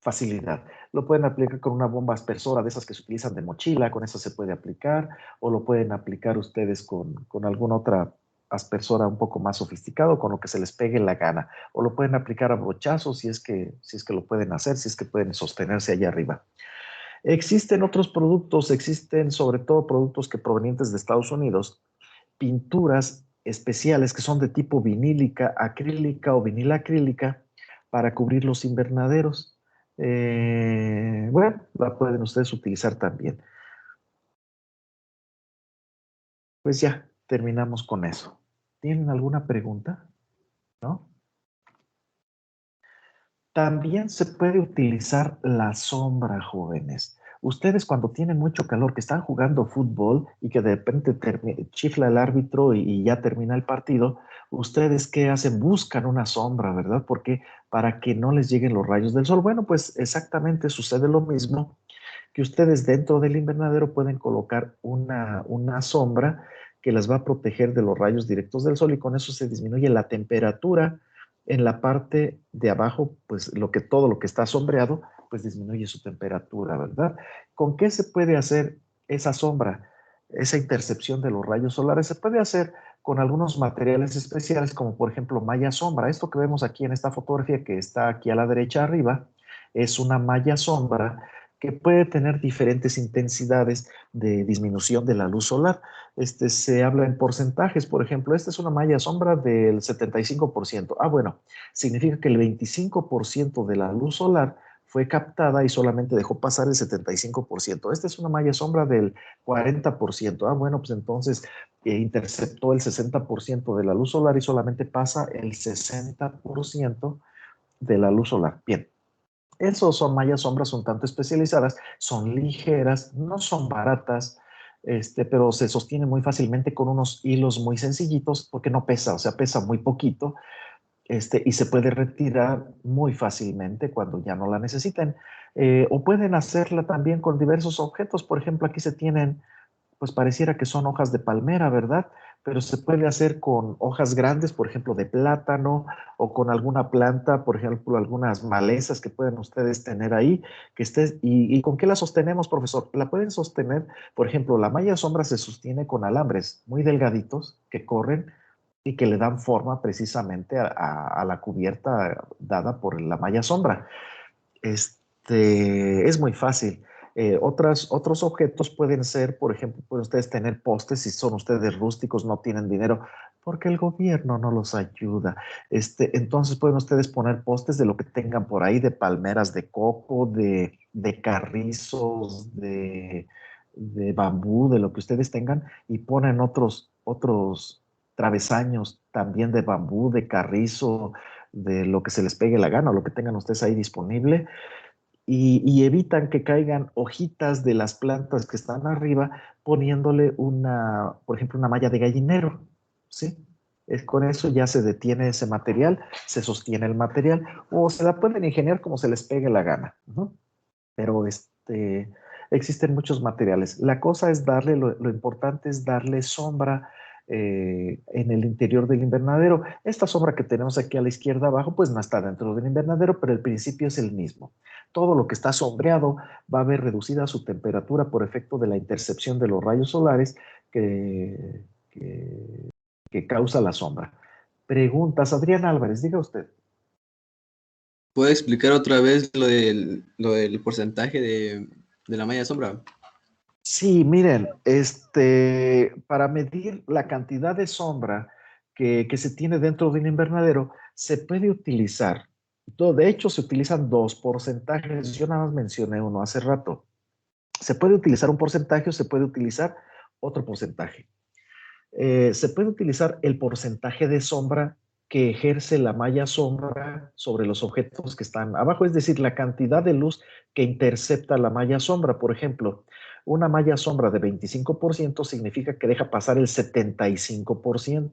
facilidad. Lo pueden aplicar con una bomba aspersora de esas que se utilizan de mochila, con eso se puede aplicar, o lo pueden aplicar ustedes con alguna otra aspersora un poco más sofisticado, con lo que se les pegue la gana, o lo pueden aplicar a brochazos si es que lo pueden hacer, si es que pueden sostenerse allá arriba. Existen otros productos, existen sobre todo productos que provenientes de Estados Unidos, pinturas especiales que son de tipo vinílica, acrílica o vinilacrílica para cubrir los invernaderos. Bueno, la pueden ustedes utilizar también. Pues ya, terminamos con eso. ¿Tienen alguna pregunta? ¿No? También se puede utilizar la sombra, jóvenes. Ustedes cuando tienen mucho calor, que están jugando fútbol y que de repente chifla el árbitro y ya termina el partido, ¿ustedes qué hacen? Buscan una sombra, ¿verdad? Porque para que no les lleguen los rayos del sol. Bueno, pues exactamente sucede lo mismo, que ustedes dentro del invernadero pueden colocar una sombra que las va a proteger de los rayos directos del sol y con eso se disminuye la temperatura en la parte de abajo, pues todo lo que está sombreado, pues disminuye su temperatura, ¿verdad? ¿Con qué se puede hacer esa sombra, esa intercepción de los rayos solares? Se puede hacer con algunos materiales especiales, como por ejemplo malla sombra. Esto que vemos aquí en esta fotografía que está aquí a la derecha arriba, es una malla sombra que puede tener diferentes intensidades de disminución de la luz solar. Se habla en porcentajes, por ejemplo, esta es una malla sombra del 75%. Bueno, significa que el 25% de la luz solar fue captada y solamente dejó pasar el 75%. Esta es una malla sombra del 40%. Bueno, pues entonces interceptó el 60% de la luz solar y solamente pasa el 60% de la luz solar. Bien. Esos son mallas sombras un tanto especializadas, son ligeras, no son baratas, pero se sostienen muy fácilmente con unos hilos muy sencillitos porque no pesa, o sea, pesa muy poquito, y se puede retirar muy fácilmente cuando ya no la necesiten. O pueden hacerla también con diversos objetos, por ejemplo, aquí se tienen, pues pareciera que son hojas de palmera, ¿verdad? Pero se puede hacer con hojas grandes, por ejemplo, de plátano o con alguna planta, por ejemplo, algunas malezas que pueden ustedes tener ahí, ¿y con qué la sostenemos, profesor? La pueden sostener, por ejemplo, la malla sombra se sostiene con alambres muy delgaditos que corren y que le dan forma precisamente a la cubierta dada por la malla sombra. Es muy fácil. Otros objetos pueden ser, por ejemplo, pueden ustedes tener postes si son ustedes rústicos, no tienen dinero, porque el gobierno no los ayuda. Entonces pueden ustedes poner postes de lo que tengan por ahí, de palmeras de coco, de carrizos, de bambú, de lo que ustedes tengan, y ponen otros travesaños también de bambú, de carrizo, de lo que se les pegue la gana, o lo que tengan ustedes ahí disponible, y evitan que caigan hojitas de las plantas que están arriba poniéndole por ejemplo, una malla de gallinero, ¿sí? Con eso ya se detiene ese material, se sostiene el material, o se la pueden ingeniar como se les pegue la gana, ¿no? Pero existen muchos materiales. La cosa es lo importante es darle sombra en el interior del invernadero. Esta sombra que tenemos aquí a la izquierda abajo, pues no está dentro del invernadero, pero el principio es el mismo. Todo lo que está sombreado va a ver reducida su temperatura por efecto de la intercepción de los rayos solares que causa la sombra. Preguntas, Adrián Álvarez, diga usted. ¿Puede explicar otra vez lo del porcentaje de la malla sombra? Sí, miren, para medir la cantidad de sombra que se tiene dentro de un invernadero, se puede utilizar, de hecho se utilizan dos porcentajes, yo nada más mencioné uno hace rato. Se puede utilizar un porcentaje o se puede utilizar otro porcentaje. Se puede utilizar el porcentaje de sombra que ejerce la malla sombra sobre los objetos que están abajo, es decir, la cantidad de luz que intercepta la malla sombra. Por ejemplo, una malla sombra de 25% significa que deja pasar el 75%,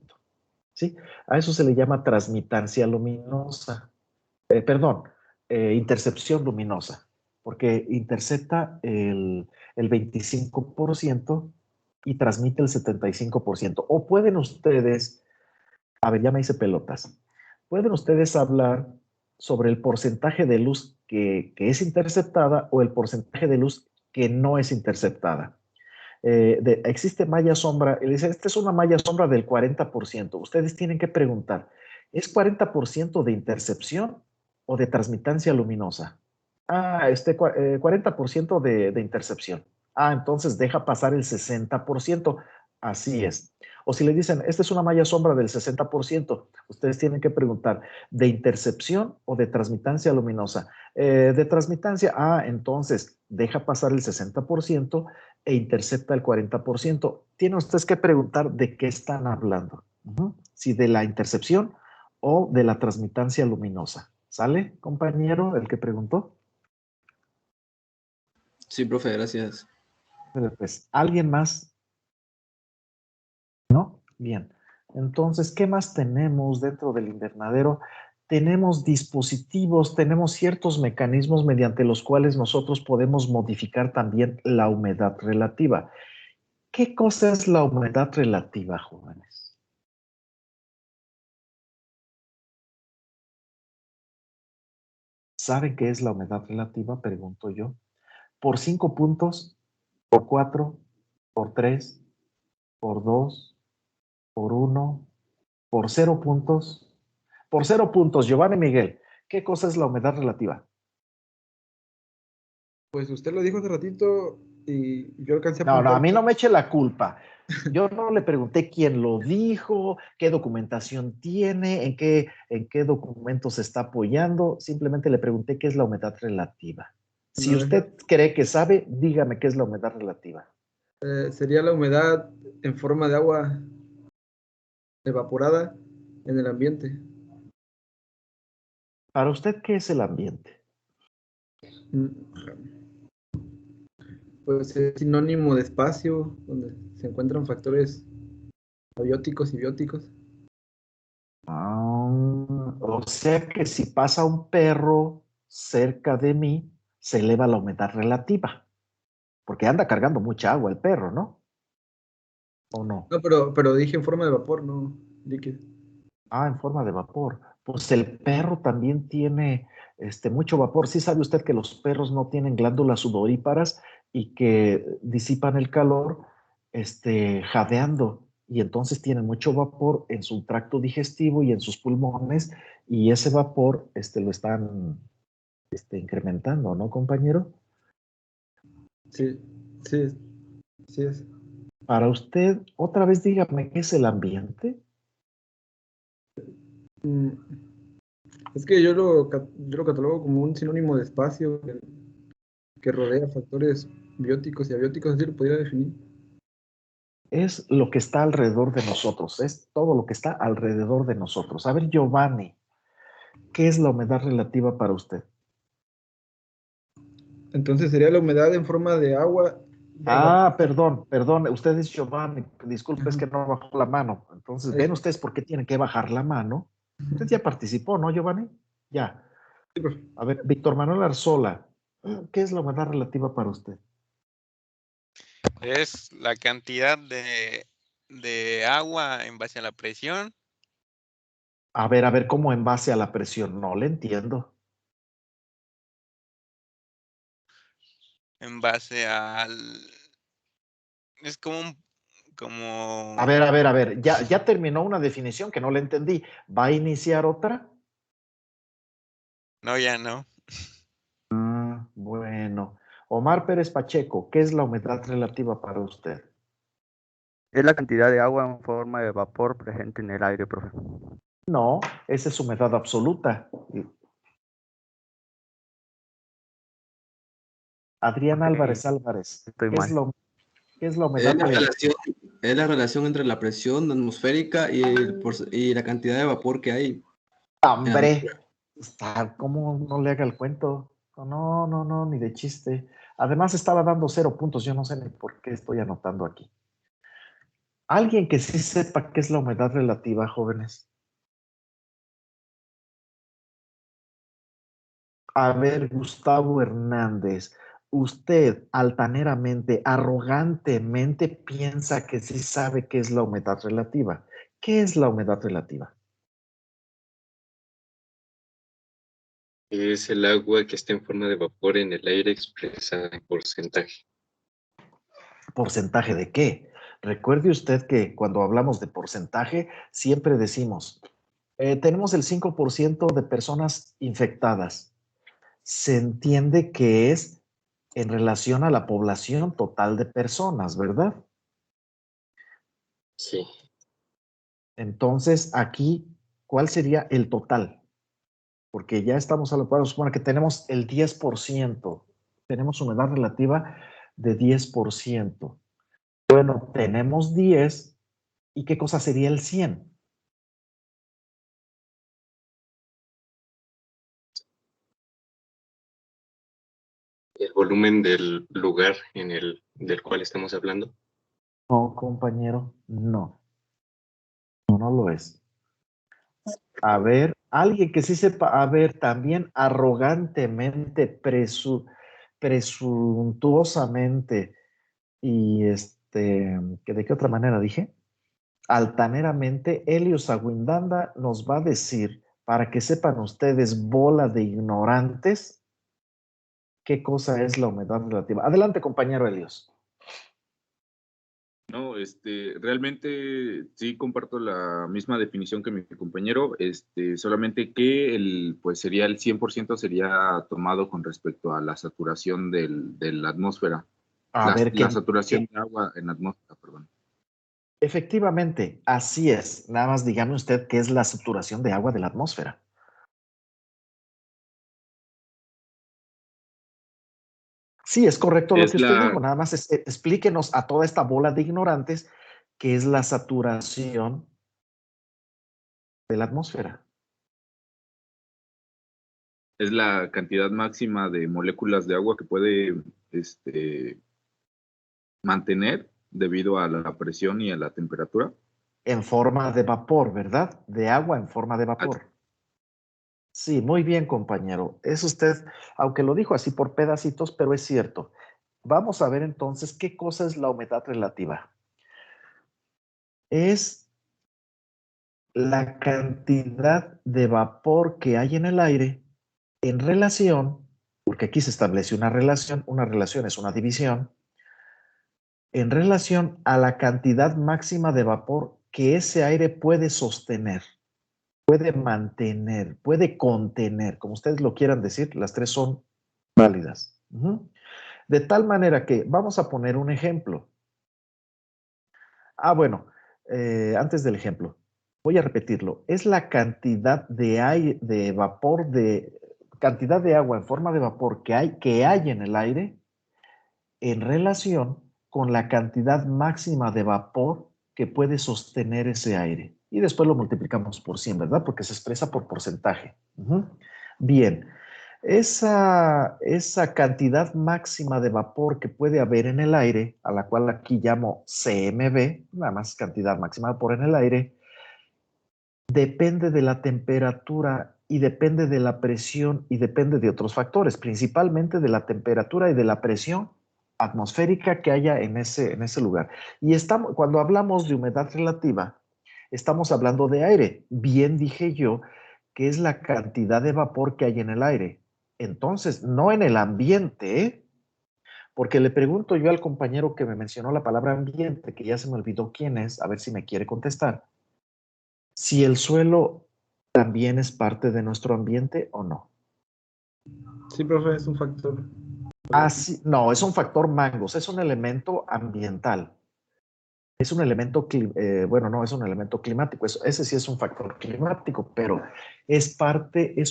¿sí? A eso se le llama transmitancia luminosa, intercepción luminosa, porque intercepta el 25% y transmite el 75%. O pueden ustedes, a ver, ya me hice pelotas, pueden ustedes hablar sobre el porcentaje de luz que es interceptada o el porcentaje de luz que no es interceptada. Existe malla sombra, él dice, esta es una malla sombra del 40%. Ustedes tienen que preguntar, ¿es 40% de intercepción o de transmitancia luminosa? 40% de intercepción. Entonces deja pasar el 60%. Así es. O si le dicen, esta es una malla sombra del 60%, ustedes tienen que preguntar, ¿de intercepción o de transmitancia luminosa? De transmitancia, entonces deja pasar el 60% e intercepta el 40%. Tienen ustedes que preguntar de qué están hablando. Si de la intercepción o de la transmitancia luminosa. ¿Sale, compañero, el que preguntó? Sí, profe, gracias. Pues, ¿alguien más? ¿No? Bien. Entonces, ¿qué más tenemos dentro del invernadero? Tenemos dispositivos, tenemos ciertos mecanismos mediante los cuales nosotros podemos modificar también la humedad relativa. ¿Qué cosa es la humedad relativa, jóvenes? ¿Saben qué es la humedad relativa? Pregunto yo. Por 5 puntos, por 4, por 3, por 2, por 1, por 0 puntos. Por 0 puntos, Giovanni Miguel, ¿qué cosa es la humedad relativa? Pues usted lo dijo hace ratito y yo alcancé a No, apuntar. a mí no me eche la culpa. Yo no le pregunté quién lo dijo, qué documentación tiene, en qué documentos se está apoyando. Simplemente le pregunté qué es la humedad relativa. Si No, usted cree que sabe, dígame qué es la humedad relativa. Sería la humedad en forma de agua evaporada en el ambiente. Para usted, ¿qué es el ambiente? Pues es sinónimo de espacio, donde se encuentran factores abióticos y bióticos. O sea que si pasa un perro cerca de mí, se eleva la humedad relativa, porque anda cargando mucha agua el perro, ¿no? ¿O no? No, pero dije en forma de vapor, no líquido. En forma de vapor. Pues el perro también tiene mucho vapor. Sí sabe usted que los perros no tienen glándulas sudoríparas y que disipan el calor jadeando, y entonces tienen mucho vapor en su tracto digestivo y en sus pulmones, y ese vapor lo están incrementando, ¿no, compañero? Sí, sí, sí es. Para usted, otra vez dígame, ¿qué es el ambiente? Es que yo lo catalogo como un sinónimo de espacio que rodea factores bióticos y abióticos, así lo podría definir. Es lo que está alrededor de nosotros, es todo lo que está alrededor de nosotros. A ver, Giovanni, ¿qué es la humedad relativa para usted? Entonces sería la humedad en forma de agua. Perdón, usted es Giovanni, disculpe, es que no bajó la mano. Entonces, ¿ven ustedes por qué tienen que bajar la mano? Usted ya participó, ¿no, Giovanni? Ya. A ver, Víctor Manuel Arzola, ¿qué es la humedad relativa para usted? Es la cantidad de de agua en base a la presión, A ver, ¿cómo en base a la presión? No le entiendo. en base al... Es como como... A ver, ya terminó una definición que no le entendí. ¿Va a iniciar otra? No, ya no. Bueno. Omar Pérez Pacheco, ¿qué es la humedad relativa para usted? Es la cantidad de agua en forma de vapor presente en el aire, profe. No, esa es humedad absoluta. Adrián Ok, Álvarez, estoy ¿qué es mal. qué es la humedad relativa? Es la relación entre la presión atmosférica y la cantidad de vapor que hay. ¡Hombre! ¿Cómo no le haga el cuento? No, ni de chiste. Además estaba dando 0 puntos, yo no sé ni por qué estoy anotando aquí. Alguien que sí sepa qué es la humedad relativa, jóvenes. A ver, Gustavo Hernández, usted altaneramente, arrogantemente piensa que sí sabe qué es la humedad relativa. ¿Qué es la humedad relativa? Es el agua que está en forma de vapor en el aire expresada en porcentaje. ¿Porcentaje de qué? Recuerde usted que cuando hablamos de porcentaje, siempre decimos, tenemos el 5% de personas infectadas. Se entiende que es en relación a la población total de personas, ¿verdad? Sí. Entonces, aquí, ¿cuál sería el total? Porque ya estamos a lo cual supone que tenemos el 10%. Tenemos humedad relativa de 10%. Bueno, tenemos 10. ¿Y qué cosa sería el 100? El volumen del lugar del cual estamos hablando. No, compañero, no. No lo es. A ver, alguien que sí sepa, a ver, también arrogantemente, presuntuosamente y ¿que ¿de qué otra manera dije? Altaneramente, Helios Aguindanda nos va a decir, para que sepan ustedes, bola de ignorantes, qué cosa es la humedad relativa. Adelante, compañero Helios. No, realmente sí comparto la misma definición que mi compañero, solamente que pues sería el 100% sería tomado con respecto a la saturación de la atmósfera. A ver, La saturación de agua en la atmósfera, perdón. efectivamente, así es. Nada más dígame usted qué es la saturación de agua de la atmósfera. Sí, es correcto lo que usted dijo. Nada más explíquenos a toda esta bola de ignorantes qué es la saturación de la atmósfera. Es la cantidad máxima de moléculas de agua que puede mantener debido a la presión y a la temperatura. En forma de vapor, ¿verdad? De agua en forma de vapor. Sí, muy bien, compañero. Es usted, aunque lo dijo así por pedacitos, pero es cierto. Vamos a ver entonces qué cosa es la humedad relativa. Es la cantidad de vapor que hay en el aire en relación, porque aquí se establece una relación es una división, en relación a la cantidad máxima de vapor que ese aire puede sostener, puede mantener, puede contener, como ustedes lo quieran decir, las tres son válidas. De tal manera que, vamos a poner un ejemplo. Bueno, antes del ejemplo, voy a repetirlo. Es la cantidad de aire, de vapor, cantidad de agua en forma de vapor que hay en el aire en relación con la cantidad máxima de vapor que puede sostener ese aire. Y después lo multiplicamos por 100, ¿verdad? Porque se expresa por porcentaje. Bien, esa cantidad máxima de vapor que puede haber en el aire, a la cual aquí llamo CMV, nada más cantidad máxima de vapor en el aire, depende de la temperatura y depende de la presión y depende de otros factores, principalmente de la temperatura y de la presión atmosférica que haya en ese lugar. Y cuando hablamos de humedad relativa, estamos hablando de aire. Bien dije yo que es la cantidad de vapor que hay en el aire. Entonces, no en el ambiente, ¿eh? Porque le pregunto yo al compañero que me mencionó la palabra ambiente, que ya se me olvidó quién es, a ver si me quiere contestar. Si el suelo también es parte de nuestro ambiente o no. Sí, profe, es un factor. Ah, sí, no, es un factor mangos, es un elemento ambiental. Es un elemento, bueno, no es un elemento climático, ese sí es un factor climático, pero es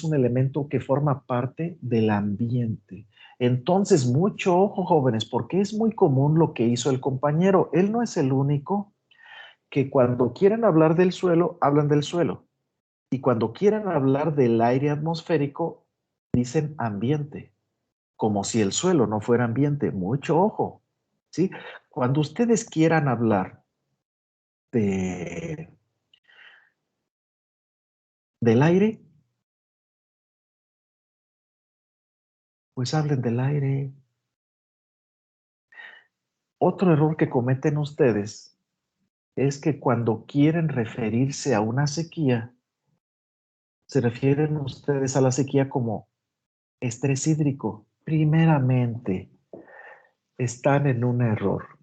un elemento que forma parte del ambiente. Entonces, mucho ojo, jóvenes, porque es muy común lo que hizo el compañero. Él no es el único que cuando quieren hablar del suelo, hablan del suelo. Y cuando quieren hablar del aire atmosférico, dicen ambiente, como si el suelo no fuera ambiente. Mucho ojo, ¿sí? Cuando ustedes quieran hablar del aire, pues hablen del aire. Otro error que cometen ustedes es que cuando quieren referirse a una sequía, se refieren ustedes a la sequía como estrés hídrico. Primeramente, están en un error,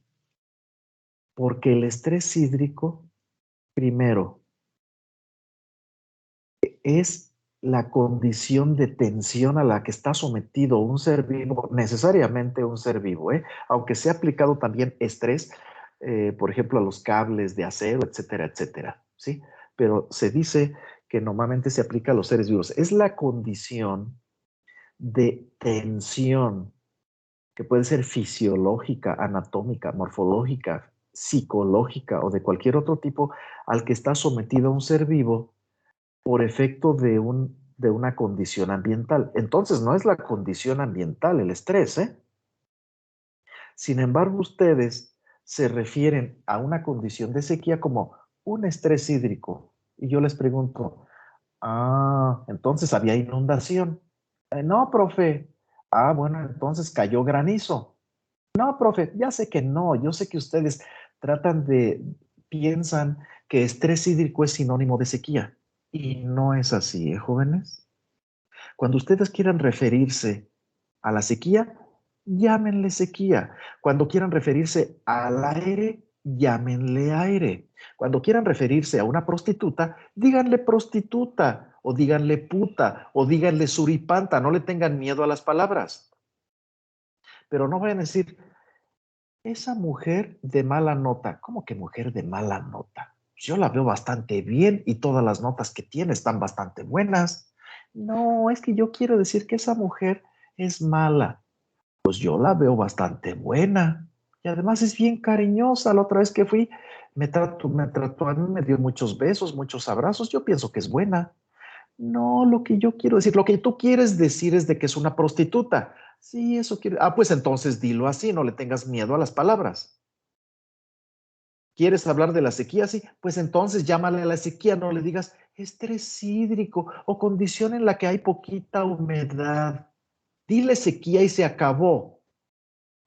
porque el estrés hídrico, primero, es la condición de tensión a la que está sometido un ser vivo, necesariamente un ser vivo, aunque sea aplicado también estrés, por ejemplo, a los cables de acero, etcétera, etcétera, ¿sí? Pero se dice que normalmente se aplica a los seres vivos. Es la condición de tensión que puede ser fisiológica, anatómica, morfológica, psicológica o de cualquier otro tipo al que está sometido un ser vivo por efecto de una condición ambiental. Entonces, no es la condición ambiental el estrés, ¿eh? Sin embargo, ustedes se refieren a una condición de sequía como un estrés hídrico. Y yo les pregunto, entonces había inundación. No, profe. Bueno, entonces cayó granizo. No, profe, ya sé que no. Yo sé que ustedes piensan que estrés hídrico es sinónimo de sequía. Y no es así, jóvenes? Cuando ustedes quieran referirse a la sequía, llámenle sequía. Cuando quieran referirse al aire, llámenle aire. Cuando quieran referirse a una prostituta, díganle prostituta, o díganle puta, o díganle suripanta. No le tengan miedo a las palabras. Pero no vayan a decir, esa mujer de mala nota. ¿Cómo que mujer de mala nota? Yo la veo bastante bien y todas las notas que tiene están bastante buenas. No, es que yo quiero decir que esa mujer es mala. Pues yo la veo bastante buena. Y además es bien cariñosa. La otra vez que fui, me trató, a mí me dio muchos besos, muchos abrazos. Yo pienso que es buena. No, lo que yo quiero decir, lo que tú quieres decir es de que es una prostituta. Sí, eso quiere. Pues entonces dilo así, no le tengas miedo a las palabras. ¿Quieres hablar de la sequía? Sí, pues entonces llámale a la sequía, no le digas estrés hídrico o condición en la que hay poquita humedad. Dile sequía y se acabó.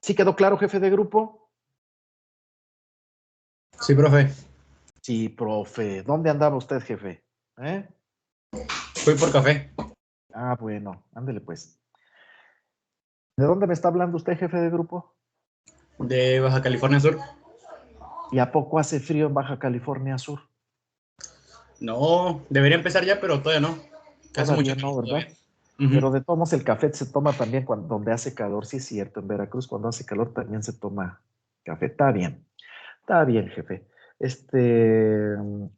¿Sí quedó claro, jefe de grupo? Sí, profe. Sí, profe. ¿Dónde andaba usted, jefe? Fui por café. Bueno, ándele pues. ¿De dónde me está hablando usted, jefe de grupo? De Baja California Sur. ¿Y a poco hace frío en Baja California Sur? No, debería empezar ya, pero todavía no. Hace Todavía mucho no, ¿verdad? Uh-huh. Pero de todos modos el café se toma también donde hace calor, sí es cierto. En Veracruz cuando hace calor también se toma café. Está bien, jefe.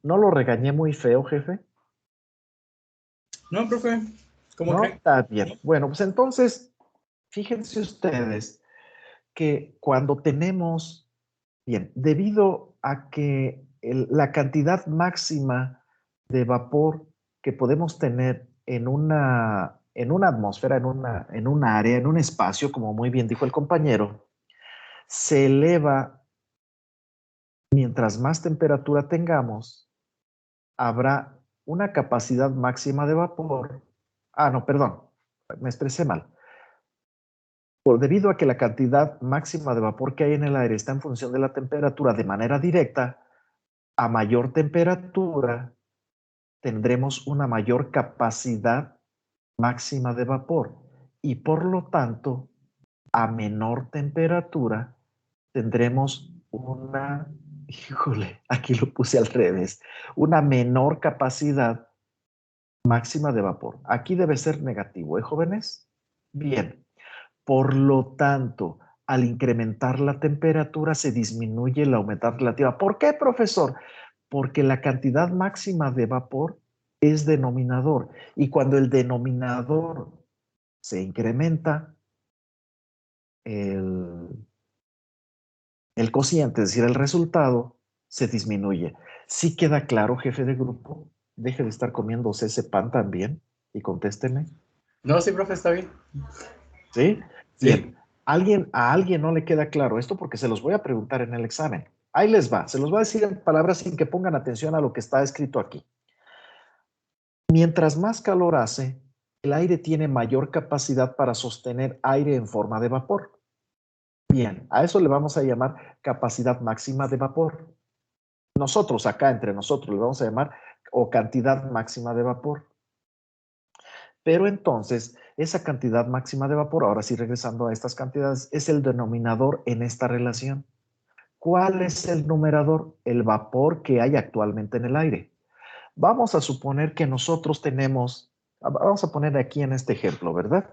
¿No lo regañé muy feo, jefe? No, profe, ¿cómo No, cree? está bien. Bueno, pues entonces, fíjense ustedes que cuando tenemos, bien, debido a que la cantidad máxima de vapor que podemos tener en una atmósfera, en una área, en un espacio, como muy bien dijo el compañero, se eleva mientras más temperatura tengamos, habrá una capacidad máxima de vapor. No, perdón, me expresé mal. Debido a que la cantidad máxima de vapor que hay en el aire está en función de la temperatura de manera directa, a mayor temperatura tendremos una mayor capacidad máxima de vapor y por lo tanto, a menor temperatura tendremos una, híjole, aquí lo puse al revés, una menor capacidad máxima de vapor. Aquí debe ser negativo, ¿eh, jóvenes? Bien. Por lo tanto, al incrementar la temperatura se disminuye la humedad relativa. ¿Por qué, profesor? Porque la cantidad máxima de vapor es denominador. Y cuando el denominador se incrementa, el cociente, es decir, el resultado, se disminuye. ¿Sí queda claro, jefe de grupo? Deje de estar comiéndose ese pan también y contésteme. No, sí, profe, está bien. ¿Sí? Sí. Bien. A alguien no le queda claro esto porque se los voy a preguntar en el examen. Ahí les va. Se los voy a decir en palabras sin que pongan atención a lo que está escrito aquí. Mientras más calor hace, el aire tiene mayor capacidad para sostener aire en forma de vapor. Bien, a eso le vamos a llamar capacidad máxima de vapor. Nosotros, acá entre nosotros, le vamos a llamar o cantidad máxima de vapor. Pero entonces, esa cantidad máxima de vapor, ahora sí regresando a estas cantidades, es el denominador en esta relación. ¿Cuál es el numerador? El vapor que hay actualmente en el aire. Vamos a suponer que nosotros tenemos, vamos a poner aquí en este ejemplo, ¿verdad?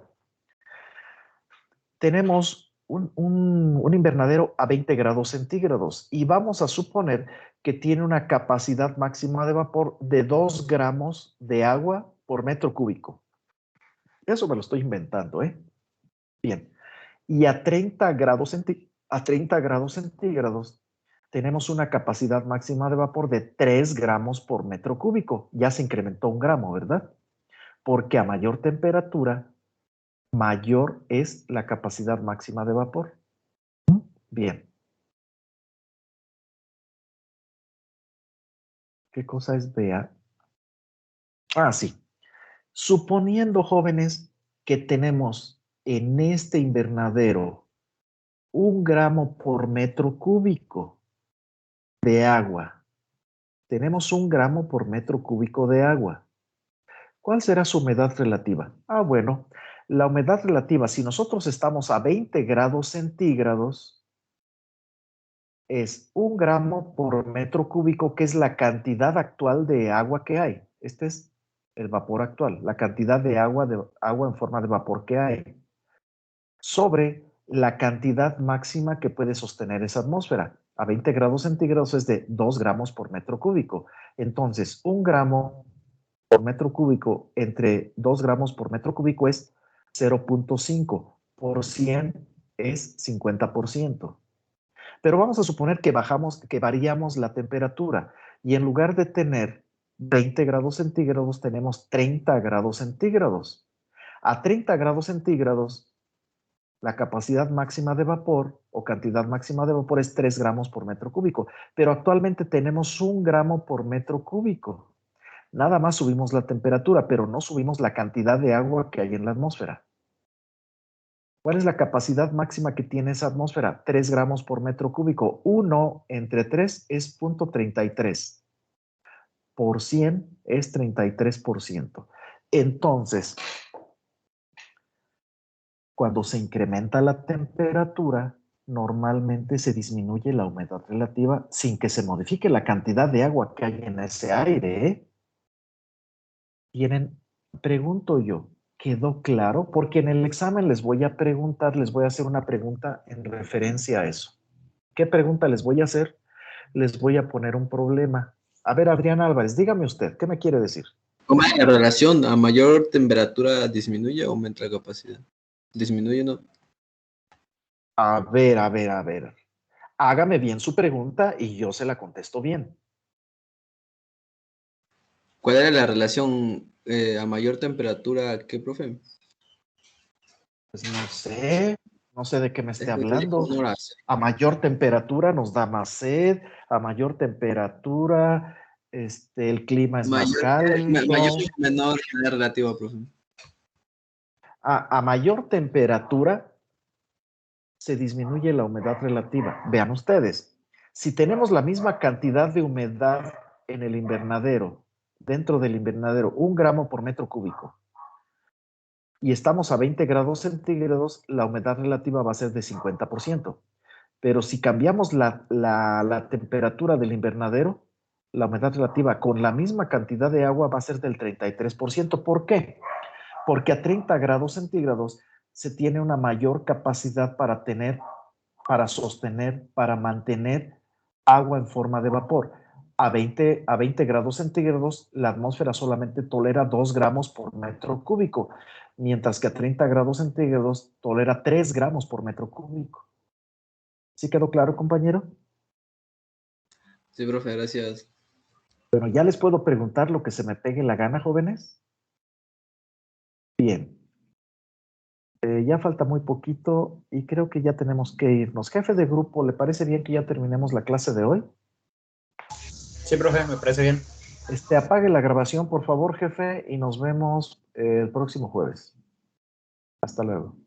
Tenemos un invernadero a 20 grados centígrados y vamos a suponer que tiene una capacidad máxima de vapor de 2 gramos de agua por metro cúbico. Eso me lo estoy inventando, ¿eh? Bien. Y a 30 grados centígrados tenemos una capacidad máxima de vapor de 3 gramos por metro cúbico. Ya se incrementó 1 gramo, ¿verdad? Porque a mayor temperatura, mayor es la capacidad máxima de vapor. Bien. ¿Qué cosa es BA? Ah, sí. Suponiendo, jóvenes, que tenemos en este invernadero 1 gramo por metro cúbico de agua. Tenemos 1 gramo por metro cúbico de agua. ¿Cuál será su humedad relativa? Ah, bueno, la humedad relativa, si nosotros estamos a 20 grados centígrados, es 1 gramo por metro cúbico, que es la cantidad actual de agua que hay. Este es el vapor actual, la cantidad de agua en forma de vapor que hay, sobre la cantidad máxima que puede sostener esa atmósfera. A 20 grados centígrados es de 2 gramos por metro cúbico. Entonces, 1 gramo por metro cúbico entre 2 gramos por metro cúbico es 0.5. Por 100 es 50%. Pero vamos a suponer que variamos la temperatura y en lugar de tener 20 grados centígrados tenemos 30 grados centígrados. A 30 grados centígrados la capacidad máxima de vapor o cantidad máxima de vapor es 3 gramos por metro cúbico, pero actualmente tenemos 1 gramo por metro cúbico. Nada más subimos la temperatura, pero no subimos la cantidad de agua que hay en la atmósfera. ¿Cuál es la capacidad máxima que tiene esa atmósfera? 3 gramos por metro cúbico. 1 entre 3 es 0.33. Por 100 es 33%. Entonces, cuando se incrementa la temperatura, normalmente se disminuye la humedad relativa sin que se modifique la cantidad de agua que hay en ese aire, ¿eh? Pregunto yo, ¿quedó claro? Porque en el examen les voy a preguntar, les voy a hacer una pregunta en referencia a eso. ¿Qué pregunta les voy a hacer? Les voy a poner un problema. A ver, Adrián Álvarez, dígame usted, ¿qué me quiere decir? ¿Cómo es la relación? ¿A mayor temperatura disminuye o aumenta la capacidad? ¿Disminuye no? A ver. Hágame bien su pregunta y yo se la contesto bien. ¿Cuál era la relación a mayor temperatura? ¿Qué, profe? Pues no sé de qué me esté hablando. A mayor temperatura nos da más sed, a mayor temperatura el clima es más cálido. Mayor o menor relativa, profe. A mayor temperatura, se disminuye la humedad relativa. Vean ustedes, si tenemos la misma cantidad de humedad en el invernadero, dentro del invernadero, 1 gramo por metro cúbico, y estamos a 20 grados centígrados, la humedad relativa va a ser de 50%. Pero si cambiamos la temperatura del invernadero, la humedad relativa con la misma cantidad de agua va a ser del 33%. ¿Por qué? Porque a 30 grados centígrados se tiene una mayor capacidad para sostener, para mantener agua en forma de vapor. A 20 grados centígrados, la atmósfera solamente tolera 2 gramos por metro cúbico, mientras que a 30 grados centígrados tolera 3 gramos por metro cúbico. ¿Sí quedó claro, compañero? Sí, profe, gracias. Bueno, ¿ya les puedo preguntar lo que se me pegue la gana, jóvenes? Bien. Ya falta muy poquito y creo que ya tenemos que irnos. Jefe de grupo, ¿le parece bien que ya terminemos la clase de hoy? Sí, profe, me parece bien. Apague la grabación, por favor, jefe, y nos vemos el próximo jueves. Hasta luego.